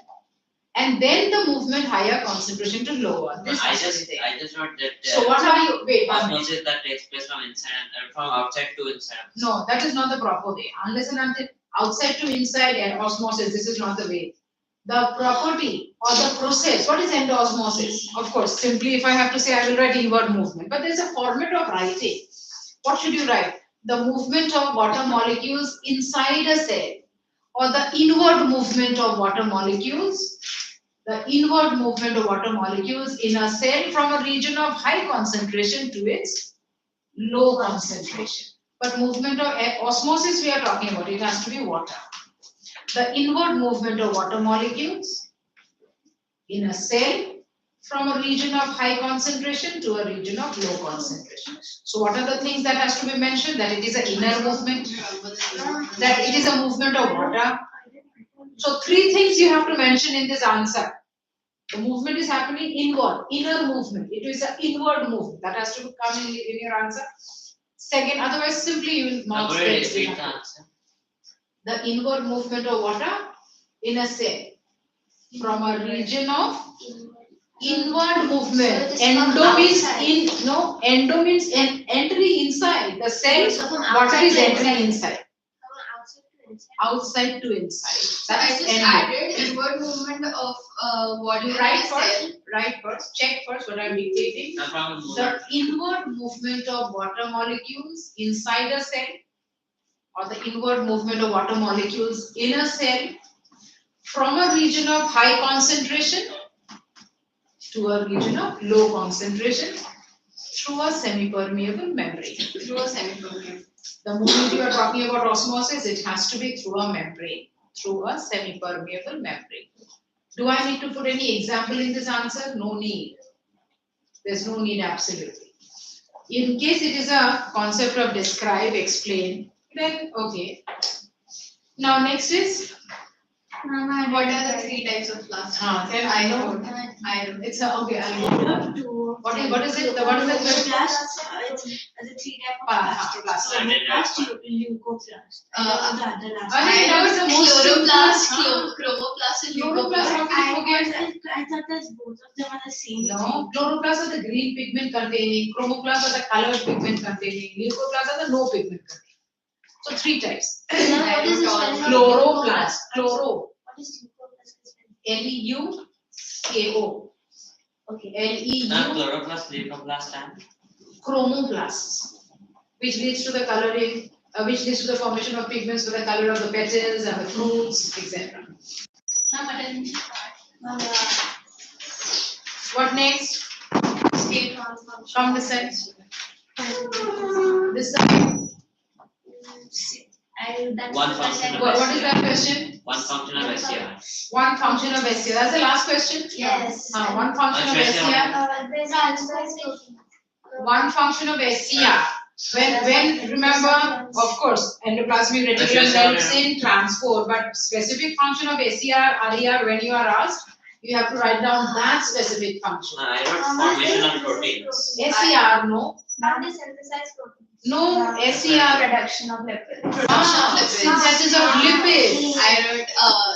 and then the movement higher concentration to lower. This I has to just be there. I just wrote that So what are you? Wait, 1 minute. osmosis that takes place from inside and from outside to inside. No, that is not the proper way. Unless and until outside to inside and osmosis, this is not the way. The property or the process, what is endosmosis? Of course, simply if I have to say, I will write inward movement. But there is a format of writing. What should you write? The movement of water molecules inside a cell, or the inward movement of water molecules. The inward movement of water molecules in a cell from a region of high concentration to its low concentration. But movement of osmosis we are talking about, it has to be water. The inward movement of water molecules in a cell from a region of high concentration to a region of low concentration. So what are the things that has to be mentioned? That it is an inner movement, that it is a movement of water. So 3 things you have to mention in this answer. The movement is happening inward, inner movement. It is an inward movement that has to come in your answer. Second, otherwise simply you will mark Repeat the answer. the inward movement of water in a cell from a region of inward movement. Endo means entry inside the cell. Water is entering inside. Outside to inside. So I That is just endo. added inward movement of water in Right a cell. first. Check first what I'm dictating. No problem. The inward movement of water molecules inside a cell, or the inward movement of water molecules in a cell from a region of high concentration to a region of low concentration through a semi-permeable membrane. Through a semi-permeable. The moment you are talking about osmosis, it has to be through a membrane, through a semi-permeable membrane. Do I need to put any example in this answer? No need. There's no need absolutely. In case it is a concept of describe, explain, then okay. Now next is What are the 3 types of flask? then I know. It's a okay. What is it? What is the question? The 3 type of plastics. Plastic. Thermoplast, leucoplast. I know it's the most Chloroplast, simple, chromoplast, and Chloroplast, leucoplast. how can you forget? I thought that both of them are the same No, chloroplasts are the green pigment containing, chromoplasts are the colored pigment containing, leucoplasts are the no pigment containing. So 3 types. thing. What is the spelling of Chloroplast, chloro, What is leucoplast? Leuko, Okay. Leu, Chloroplast, leucoplast, and chromoplasts, which leads to the coloring, which leads to the formation of pigments for the color of the petals and the fruits, etc. What next? State transformation. Come this side. This side. One function of What is that question? one function of SCR. One function of SCR. That's the last question. Yes. One function of Question. SCR. There's answer is One function of SCR. When remember, of course, endoplasmic reticulum helps in transport, but specific function of SCR, RER, when you are asked, you have to write down that specific function. I wrote formation of proteins. SCR, no. not the synthesized proteins. No, SCR. Production of lipids. Production of lipids. Synthesis of lipids. I wrote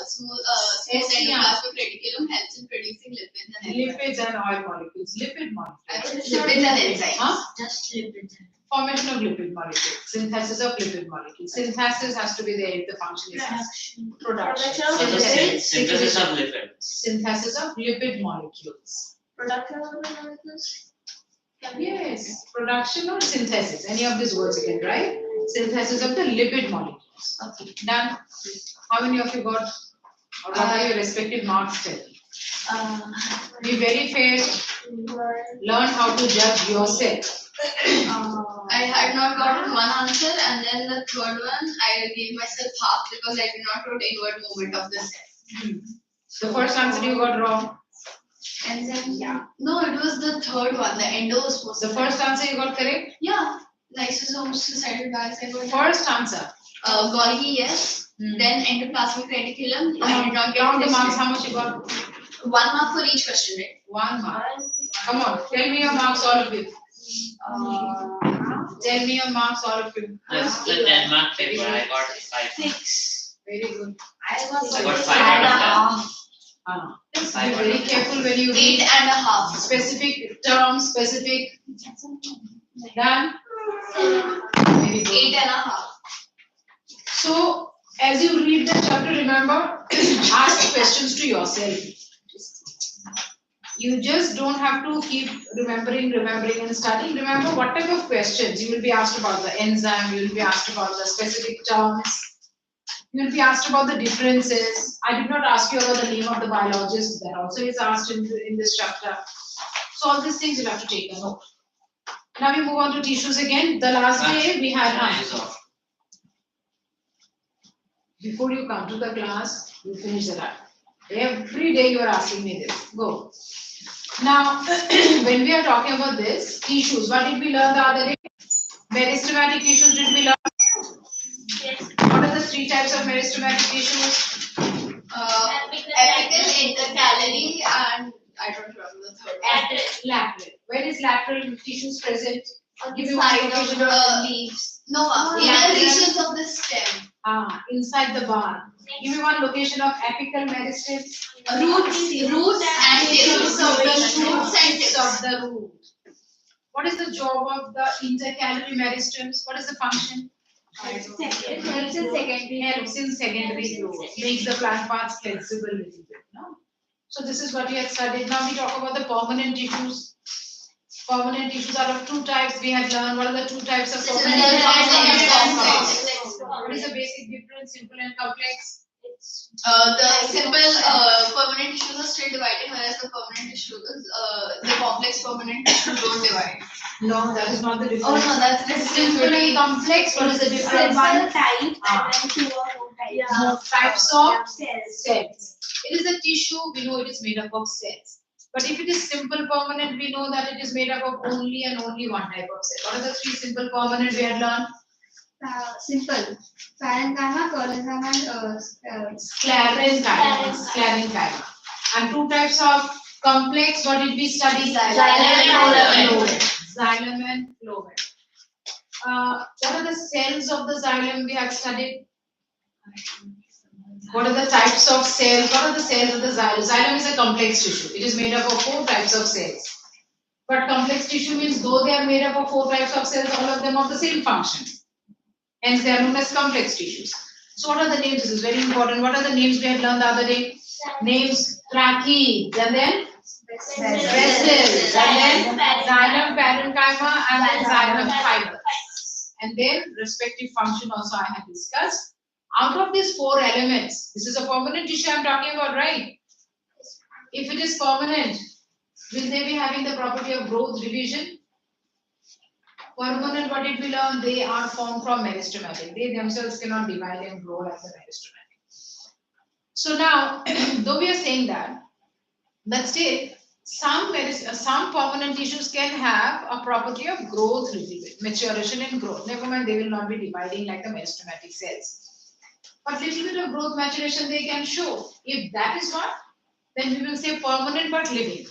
smooth endoplasmic reticulum helps in producing lipids and enzymes. Lipids and oil molecules. Lipid molecules. I wrote lipids and enzymes. Huh? Just lipids. Formation of lipid molecules. Synthesis of lipid molecules. Synthesis has to be there if the function is production. So the synthesis of lipids. Synthesis of lipid molecules. Production of molecules. Yes, production or synthesis. Any of these words you can write. Synthesis of the lipid molecules. Okay, done. How many of you got? Or what are your respective marks tell? Be very fair. Learn how to judge yourself. I had not gotten one answer, and then the third one I gave myself half because I did not wrote inward movement of the cell. The first answer you got wrong. And then no, it was the third one. The endo was supposed The to. first answer you got correct. Yeah, lysosomes suicidal bags. I got First answer. Golgi, yes. Then endoplasmic reticulum. I did not get Count the this marks. right. How much you got? 1 mark for each question, right? 1 mark. Come on, tell me your marks, all of you. Tell me your marks, all of you. That's the 10-mark paper. I got 5. 6. Very good. I got I got 5 5 out of 10. Be very careful when you 8 read and a half. specific terms, specific. Done? Very good. 8 and a half. So, as you read the chapter, remember, ask questions to yourself. You just don't have to keep remembering and studying. Remember what type of questions. You will be asked about the enzyme, you will be asked about the specific terms, you will be asked about the differences. I did not ask you about the name of the biologist, that also is asked in this chapter. So all these things you'll have to take a note. Now we move on to tissues again. The last day we had before you come to the class, you finish the lab. Every day you are asking me this. Go. Now, when we are talking about this, tissues, what did we learn the other day? Meristematic tissues did we learn? Yes. What are the 3 types of meristematic tissues? Apical, intercalary, and I don't remember the third one. Lateral. Where is lateral tissues present? Give me one Side of location. the leaves. No, inner regions of the stem. Inside the bark. Give me one location of apical meristem. Roots and tips of the roots and tips of the root. What is the job of the intercalary meristems? What is the function? Helps in secondary. Helps in secondary growth. Makes the plant parts flexible a little bit. No? So this is what we had studied. Now we talk about the permanent tissues. Permanent tissues are of 2 types. We had learned what are the 2 types of permanent tissues. What is the basic difference, simple and complex? The simple permanent tissues are still dividing, whereas the permanent tissues, the complex permanent tissues don't divide. No, that is not the difference. Oh no, that's the Simple and complex. What is the difference? One type and then 2 or more types. More types of cells. cells. It is a tissue, we know it is made up of cells. But if it is simple permanent, we know that it is made up of only and only one type of cell. What are the 3 simple permanent we had learned? Simple. Parenchyma, collenchyma, and Sclerenchyma. And 2 types of complex, what did we study? Xylem and phloem. What are the cells of the xylem we had studied? What are the types of cells? What are the cells of the xylem? Xylem is a complex tissue. It is made up of 4 types of cells. But complex tissue means though they are made up of 4 types of cells, all of them have the same function. Hence they are known as complex tissues. So what are the names? This is very important. What are the names we had learned the other day? Names: trachees, and then vessels, and then xylem, parenchyma, and then xylem fibers. And then respective function also I have discussed. Out of these 4 elements, this is a permanent tissue I am talking about, right? If it is permanent, will they be having the property of growth, division? Permanent, what did we learn? They are formed from meristematic. They themselves cannot divide and grow like the meristematic. So now, though we are saying that, but still, some permanent tissues can have a property of growth little bit, maturation and growth. Never mind, they will not be dividing like the meristematic cells. But little bit of growth maturation they can show. If that is what, then we will say permanent but living.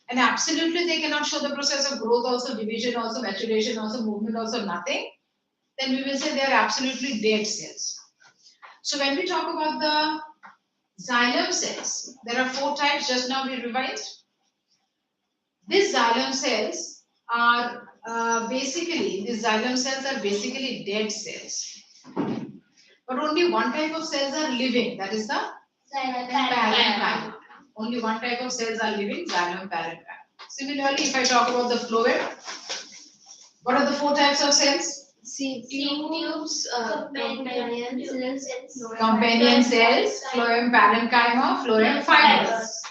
and absolutely they cannot show the process of growth also, division also, maturation also, movement also, nothing, then we will say they are absolutely dead cells. So when we talk about the xylem cells, there are 4 types, just now we revised. These xylem cells are basically dead cells. But only one type of cells are living, that is the parenchyma. Only one type of cells are living, xylem parenchyma. Similarly, if I talk about the phloem, what are the 4 types of cells? tubes, Companion cells, phloem parenchyma, phloem fibers.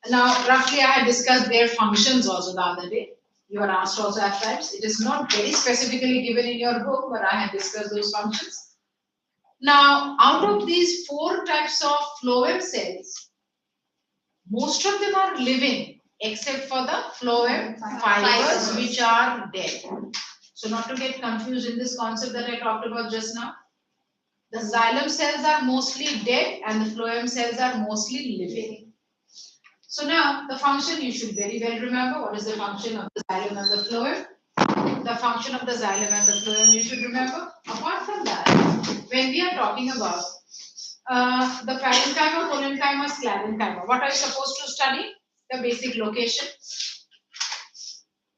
Now, roughly I had discussed their functions also the other day. You are asked also at times. It is not very specifically given in your book, but I had discussed those functions. Now, out of these 4 types of phloem cells, most of them are living except for the phloem fibers which are dead. So not to get confused in this concept that I talked about just now, the xylem cells are mostly dead and the phloem cells are mostly living. So now the function you should very well remember. What is the function of the xylem and the phloem? The function of the xylem and the phloem you should remember. Apart from that, when we are talking about the parenchyma, collenchyma, sclerenchyma, what are you supposed to study? The basic location,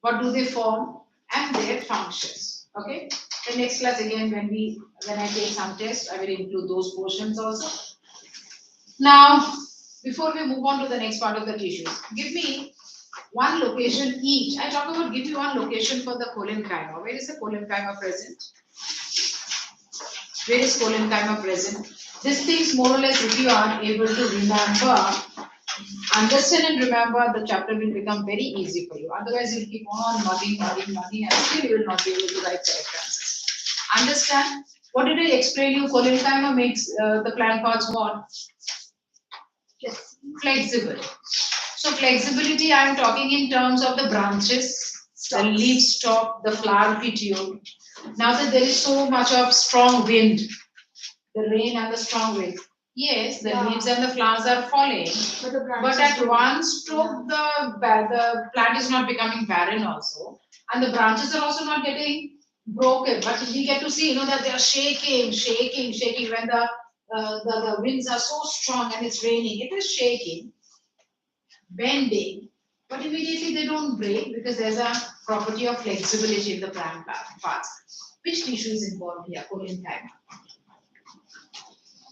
what do they form, and their functions. Okay. The next class again, when I take some tests, I will include those portions also. Now, before we move on to the next part of the tissues, give me one location each. I talk about give me one location for the collenchyma. Where is the collenchyma present? Where is collenchyma present? These things more or less, if you are able to remember, understand and remember, the chapter will become very easy for you. Otherwise, you will keep on mudding, and still you will not be able to write correct answers. Understand? What did I explain you? Collenchyma makes the plant parts what? Flexible. So flexibility, I am talking in terms of the branches, the leaf stalk, the flower petiole. Now that there is so much of strong wind, the rain and the strong wind, yes, the leaves and the flowers are falling, but at one stroke the plant is not becoming barren also, and the branches are also not getting broken. But we get to see, that they are shaking when the winds are so strong and it's raining. It is shaking, bending, but immediately they don't break because there's a property of flexibility in the plant parts. Which tissue is involved here? Collenchyma.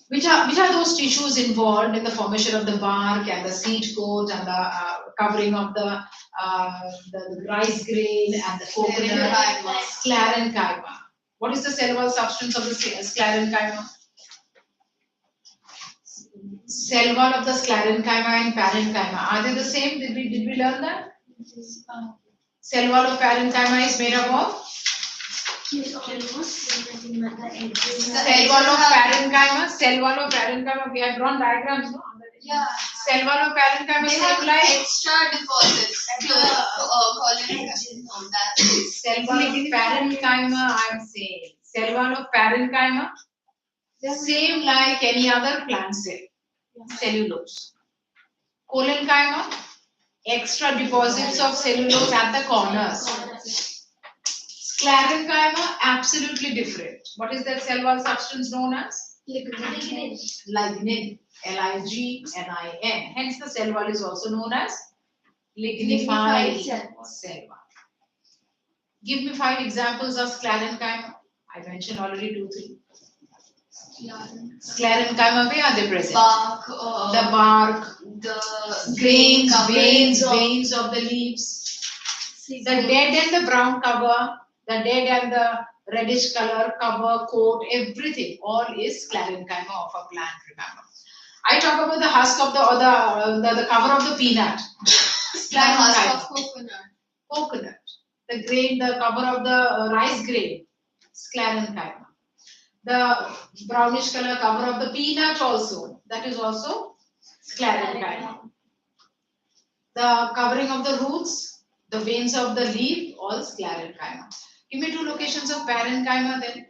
Which are those tissues involved in the formation of the bark and the seed coat and the covering of the rice grain and the coconut? Sclerenchyma. What is the cell wall substance of the sclerenchyma? Cell wall of the sclerenchyma and parenchyma, are they the same? Did we learn that? Cell wall of parenchyma is made up of? The cell wall of parenchyma, we have drawn diagrams, no? Yeah. Cell wall of parenchyma They is have like extra deposits. cell wall of parenchyma, I am saying. Cell wall of parenchyma, same like any other plant cell. Cellulose. Collenchyma, extra deposits of cellulose at the corners. Sclerenchyma, absolutely different. What is that cell wall substance known as? Lignin. Lignin. Lignin. Hence the cell wall is also known as lignified cell wall. Give me 5 examples of sclerenchyma. I mentioned already 2, 3. Sclerenchyma, where are they present? Bark, the bark, the veins of the leaves, the dead and the brown cover, the dead and the reddish color cover, coat, everything, all is sclerenchyma of a plant, remember. I talk about the husk of the cover of the peanut. the husk of Coconut. The grain, the cover of the rice grain, sclerenchyma. The brownish color cover of the peanut also, that is also sclerenchyma. The covering of the roots, the veins of the leaf, all sclerenchyma. Give me 2 locations of parenchyma then.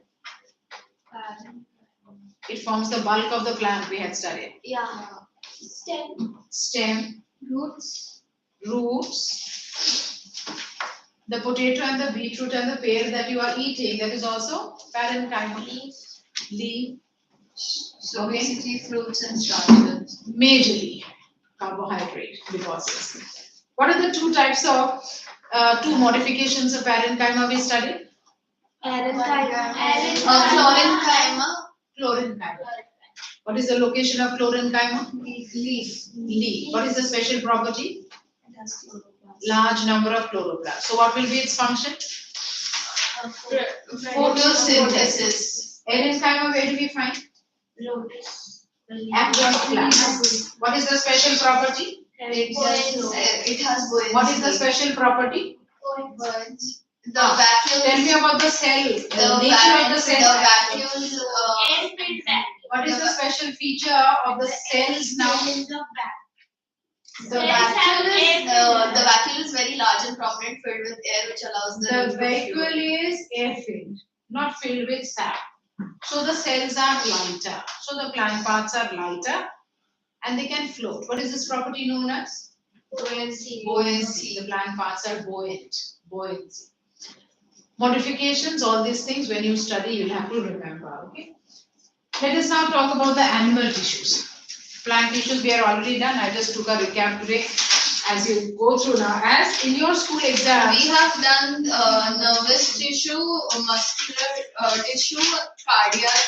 It forms the bulk of the plant we had studied. Yeah. Stem. Stem. Roots. roots, the potato and the beetroot and the pear that you are eating, that is also parenchyma. Leaf. So Okay. basically fruits and starches. Majorly carbohydrate deposits. What are the two types of two modifications of parenchyma we studied? Chlorenchyma. Chlorenchyma. What is the location of chlorenchyma? Leaf. Leaf. What is the special property? Large number of chloroplasts. So what will be its function? Photosynthesis. Parenchyma, where do we find? Lotus. Active plants. What is the special property? It has buoyancy. What is the special property? The vacuole. Tell me about the cell. The nature of the cell. The vacuole. What is the special feature of the cells now? The vacuole is very large and prominent, filled with air, which allows the The vacuole is air filled, not filled with sap. So the cells are lighter. So the plant parts are lighter and they can float. What is this property known as? buoyancy. The plant parts are buoyant. Buoyancy. Modifications, all these things, when you study, you'll have to remember. Okay. Let us now talk about the animal tissues. Plant tissues we are already done. I just took a recap today. As you go through now, as in your school exam, We have done nervous tissue, muscular tissue, cardiac.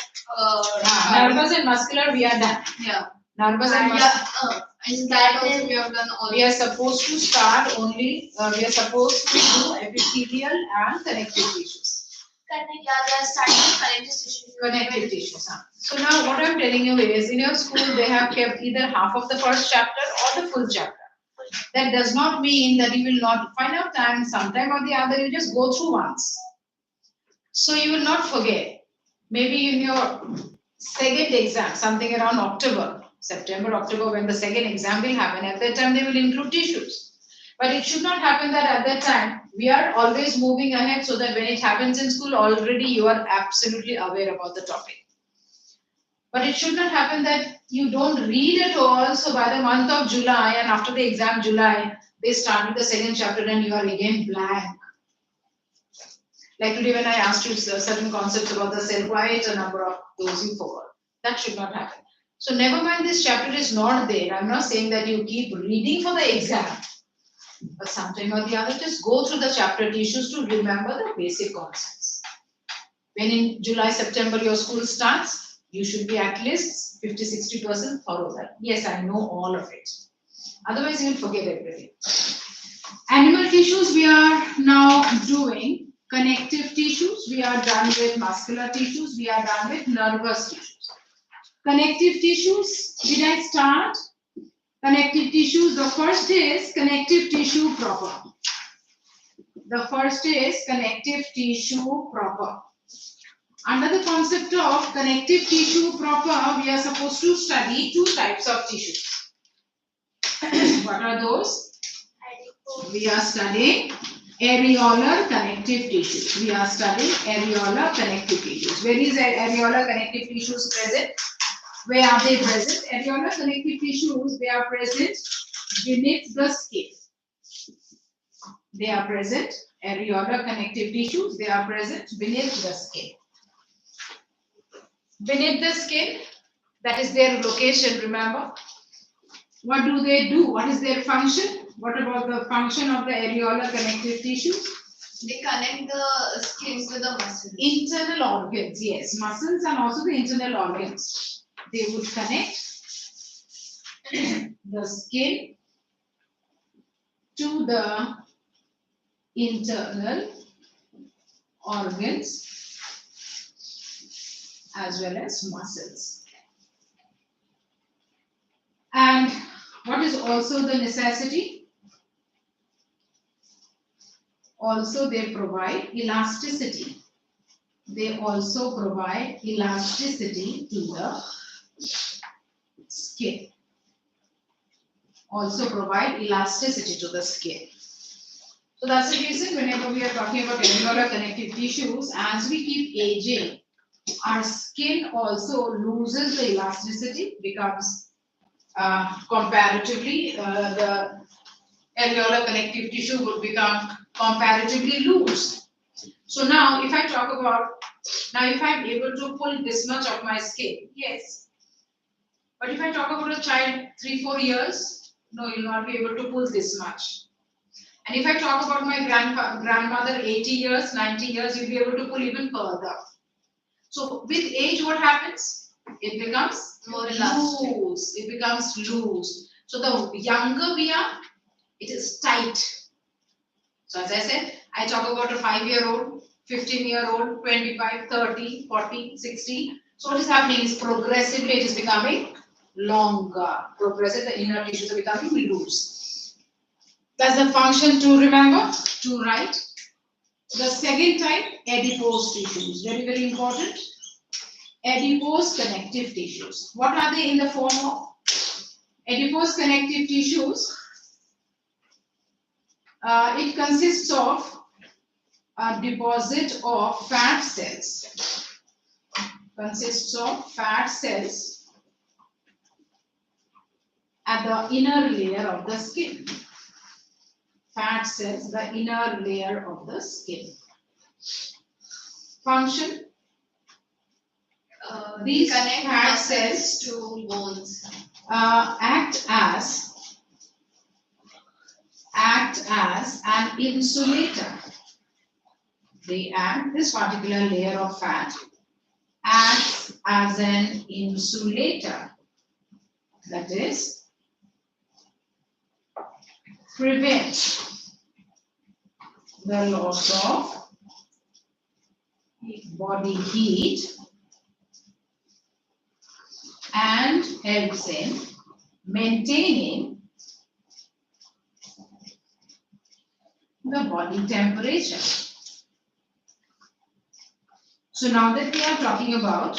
nervous and muscular we are done. Yeah. Nervous and muscular. Yeah. And that also we have done all. We are supposed to start only. We are supposed to do epithelial and connective tissues. Connective tissues. So now what I'm telling you is, in your school they have kept either half of the first chapter or the full chapter. That does not mean that you will not find out time, sometime or the other, you just go through once. So you will not forget. Maybe in your second exam, something around October, September, October, when the second exam will happen, at that time they will include tissues. But it should not happen that at that time, we are always moving ahead so that when it happens in school, already you are absolutely aware about the topic. But it should not happen that you don't read at all, so by the month of July and after the exam July, they start with the second chapter and you are again blank. Like today when I asked you certain concepts about the cell, quite a number of those you forgot. That should not happen. So never mind, this chapter is not there. I'm not saying that you keep reading for the exam. But sometime or the other, just go through the chapter tissues to remember the basic concepts. When in July, September your school starts, you should be at least 50-60% thorough that. Yes, I know all of it. Otherwise, you will forget everything. Animal tissues, we are now doing connective tissues. We are done with muscular tissues. We are done with nervous tissues. Connective tissues, did I start? Connective tissues, the first is connective tissue proper. The first is connective tissue proper. Under the concept of connective tissue proper, we are supposed to study two types of tissues. What are those? We are studying areolar connective tissues. We are studying areolar connective tissues. Where is areolar connective tissues present? Where are they present? Areolar connective tissues, they are present beneath the skin. They are present. Areolar connective tissues, they are present beneath the skin. Beneath the skin, that is their location, remember. What do they do? What is their function? What about the function of the areolar connective tissues? They connect the skin to the muscles. Internal organs, yes. Muscles and also the internal organs. They would connect the skin to the internal organs as well as muscles. And what is also the necessity? Also, they provide elasticity. They also provide elasticity to the skin. Also provide elasticity to the skin. So that's the reason whenever we are talking about areolar connective tissues, as we keep aging, our skin also loses the elasticity, becomes comparatively the alveolar connective tissue would become comparatively loose. So now if I talk about, now if I'm able to pull this much of my skin, yes. But if I talk about a child 3-4 years, no, you'll not be able to pull this much. And if I talk about my grandmother 80 years, 90 years, you'll be able to pull even further. So with age, what happens? It becomes More elastic. loose. It becomes loose. So the younger we are, it is tight. So as I said, I talk about a 5-year-old, 15-year-old, 25, 30, 40, 60. So what is happening is progressively it is becoming longer. Progressively the inner tissues are becoming loose. That's the function to remember, to write. The second type, adipose tissues. Very, very important. Adipose connective tissues. What are they in the form of? Adipose connective tissues. It consists of a deposit of fat cells. Consists of fat cells at the inner layer of the skin. Fat cells, the inner layer of the skin. Function. These connect fat muscles cells to bones. act as an insulator. They act, this particular layer of fat acts as an insulator. That is, prevent the loss of body heat and helps in maintaining the body temperature. So now that we are talking about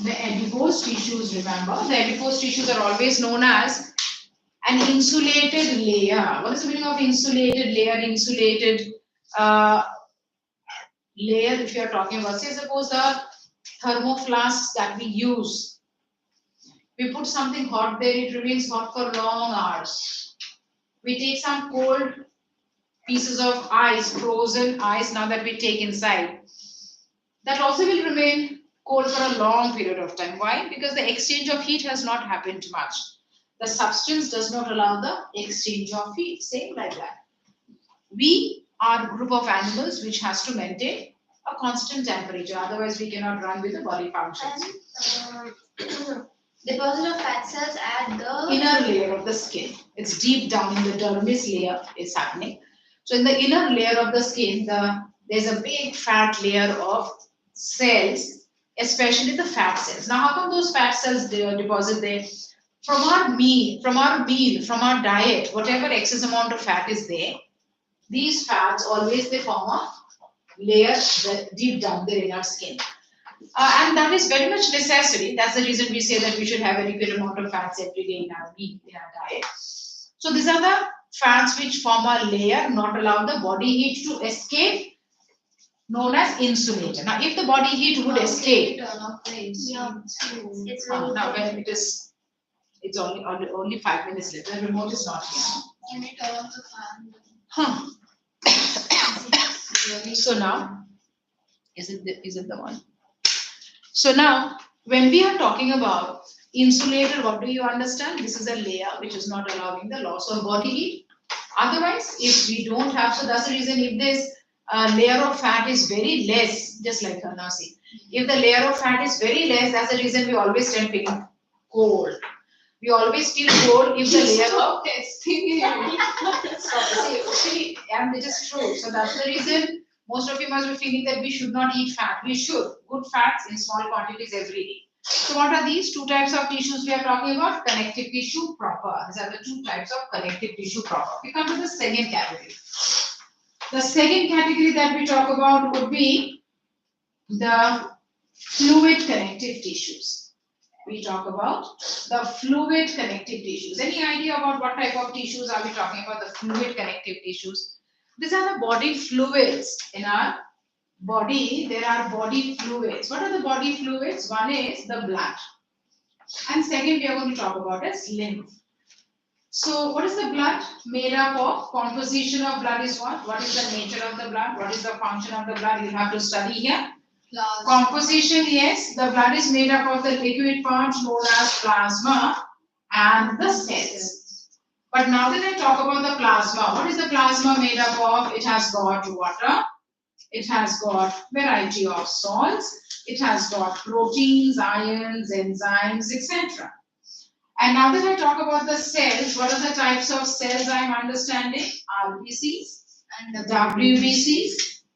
the adipose tissues, remember, the adipose tissues are always known as an insulated layer. What is the meaning of insulated layer? Insulated layer, if you are talking about, say suppose the thermoflasks that we use, we put something hot there, it remains hot for long hours. We take some cold pieces of ice, frozen ice, now that we take inside, that also will remain cold for a long period of time. Why? Because the exchange of heat has not happened much. The substance does not allow the exchange of heat. Same like that. We are a group of animals which has to maintain a constant temperature. Otherwise, we cannot run with the body functions. Deposit of fat cells at the Inner layer of the skin. It's deep down in the dermis layer. It's happening. So in the inner layer of the skin, there's a big fat layer of cells, especially the fat cells. Now, how come those fat cells deposit there? From our meal, from our diet, whatever excess amount of fat is there, these fats always they form a layer deep down there in our skin. And that is very much necessary. That's the reason we say that we should have adequate amount of fats every day in our meal, in our diet. So these are the fats which form a layer, not allow the body heat to escape, known as insulator. Now, if the body heat would escape, Turn off the Yeah. insulator. It's very now when it is, it's only 5 minutes later. The remote is not here. Can you turn off the fan? Huh. Really? So now, is it the one? So now, when we are talking about insulator, what do you understand? This is a layer which is not allowing the loss of body heat. Otherwise, if we don't have, so that's the reason if this layer of fat is very less, just like Nasi, if the layer of fat is very less, that's the reason we always tend feeling cold. We always feel cold if the layer of testing see, and it is true. So that's the reason most of you must be feeling that we should not eat fat. We should. Good fats in small quantities every day. So what are these two types of tissues we are talking about? Connective tissue proper. These are the two types of connective tissue proper. We come to the second category. The second category that we talk about would be the fluid connective tissues. We talk about the fluid connective tissues. Any idea about what type of tissues are we talking about? The fluid connective tissues. These are the body fluids. In our body, there are body fluids. What are the body fluids? One is the blood. And second, we are going to talk about is lymph. So what is the blood made up of? Composition of blood is what? What is the nature of the blood? What is the function of the blood? You have to study here. Plasma. Composition, yes, the blood is made up of the liquid part known as plasma and the cells. But now that I talk about the plasma, what is the plasma made up of? It has got water, it has got variety of salts, it has got proteins, ions, enzymes, etc. And now that I talk about the cells, what are the types of cells I am understanding? RBCs, And WBCs,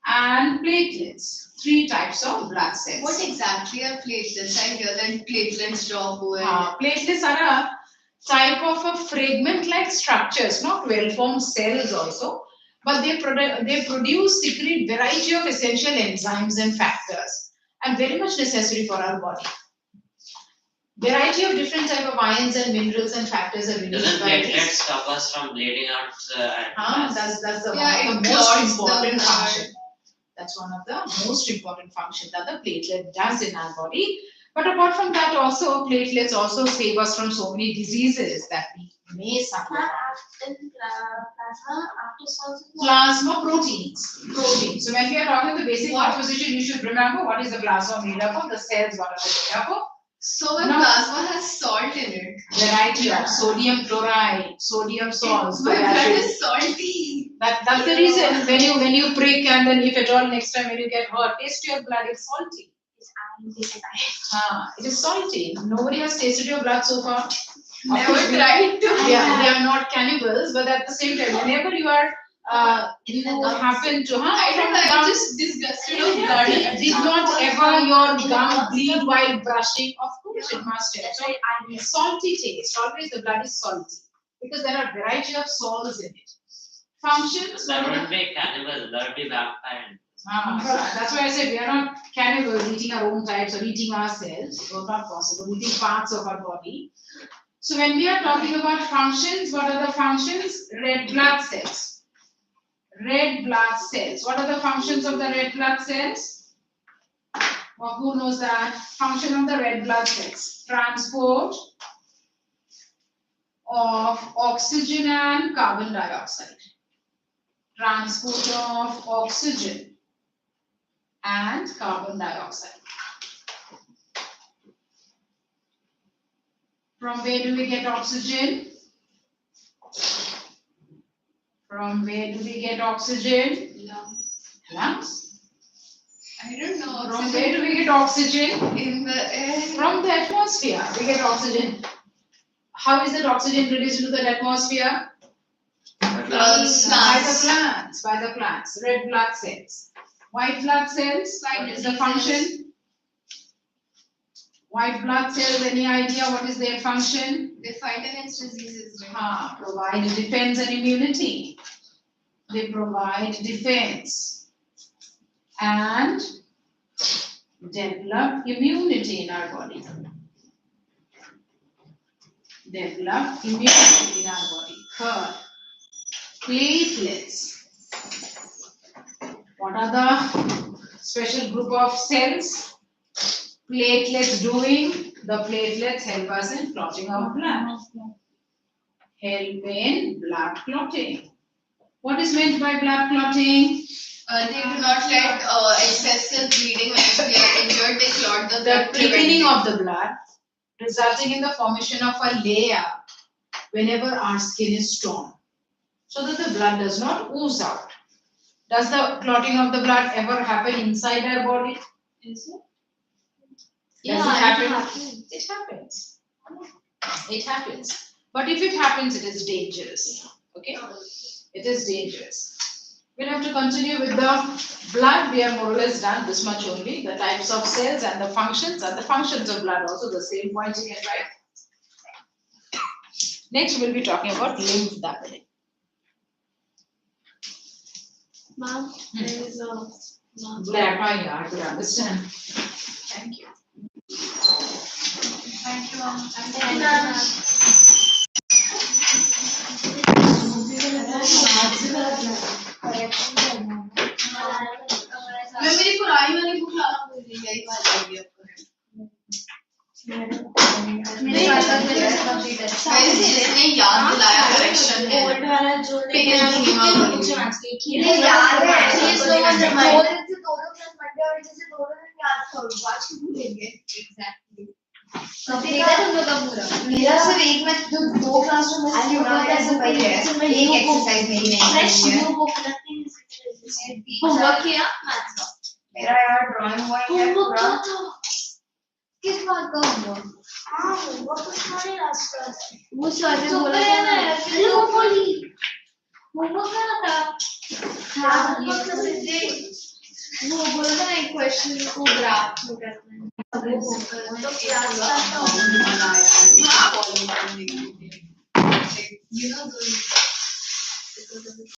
and platelets. 3 types of blood cells. what exactly are platelets? I hear that platelets drop away. Platelets are a type of a fragment-like structures, not well-formed cells also, but they secrete variety of essential enzymes and factors, and very much necessary for our body. Variety of different type of ions and minerals and factors are released Doesn't by platelets this. stop us from bleeding out? That's the Yeah, one of it the clots most the important blood. function. That's one of the most important function that the platelet does in our body. But apart from that, also platelets also save us from so many diseases that we may suffer from. Plasma proteins. So when we are talking the basic composition, you should remember what is the plasma made up of, the cells what are they made up of. So when Now- plasma has salt in it. Variety of sodium chloride, sodium salts. My blood potassium. is salty. That's the reason when you prick and then if at all next time when you get hurt, taste your blood, it's salty. It is salty. Nobody has tasted your blood so far. Of Never course, tried to. they are not cannibals, but at the same time, whenever you are you happen to I don't know, gum- I'm just disgusted of blood. did not ever your gum bleed while brushing? Of course it must have. So salty taste. Always the blood is salty because there are variety of salts in it. Functions. That wouldn't be cannibal, that would be vampire. That's why I said we are not cannibals eating our own types or eating ourselves. It was not possible. Eating parts of our body. So when we are talking about functions, what are the functions? Red blood cells. Red blood cells. What are the functions of the red blood cells? Well, who knows that? Function of the red blood cells. Transport of oxygen and carbon dioxide. Transport of oxygen and carbon dioxide. From where do we get oxygen? From where do we get oxygen? Lungs. I don't know. From where do we get oxygen? In the air. From the atmosphere. We get oxygen. How is that oxygen released into the atmosphere? Plants. By the plants. Red blood cells. White blood cells. What is the function? White blood cells, any idea what is their function? They fight against diseases. Right? Provide defense and immunity. They provide defense and develop immunity in our body. Develop immunity in our body. Third, platelets. What are the special group of cells? Platelets doing? The platelets help us in clotting of blood. Help in blood clotting. What is meant by blood clotting? They do not let excessive bleeding when we are injured. They clot the The blood. thickening of the blood, resulting in the formation of a layer whenever our skin is torn, so that the blood does not ooze out. Does the clotting of the blood ever happen inside our body? Is it? Does it happen? It happens. It happens. But if it happens, it is dangerous. Okay? It is dangerous. We'll have to continue with the blood. We are more or less done this much only. The types of cells and the functions of blood also the same points again, right? Next, we'll be talking about lymph ducting. Ma'am, there is a Black eye, I could understand. Thank you. Thank you, ma'am. Thank you, ma'am. मैं मेरी पुरानी वाली book लाना भूल गई यही वाली आपको है मेरे पास जिसने याद दिलाया करेक्शन है ओल्ड वाला जो पेज सिनेमा मुझे आज के ये याद है प्लीज नो वन रिमाइंड से दोनों क्लास मंडे और जैसे दोनों दिन याद करो आज क्यों भूलेंगे एग्जैक्टली कब देखा तुम लोग का पूरा मेरा सिर्फ एक में जो दो क्लास में मिस हुआ है ऐसे वही है एक एक्सरसाइज मेरी नहीं fresh new book nothing homework किया मैथ्स का मेरा यार ड्राइंग हुआ है पूरा किस बात का होमवर्क हाँ होमवर्क तो तुम्हारे लास्ट क्लास वो सर ने बोला था ना अरे वो बोली होमवर्क क्या था हाँ होमवर्क तो दे वो बोला था ना एक क्वेश्चन को ग्राफ में करना है अरे होमवर्क तो क्लास का you know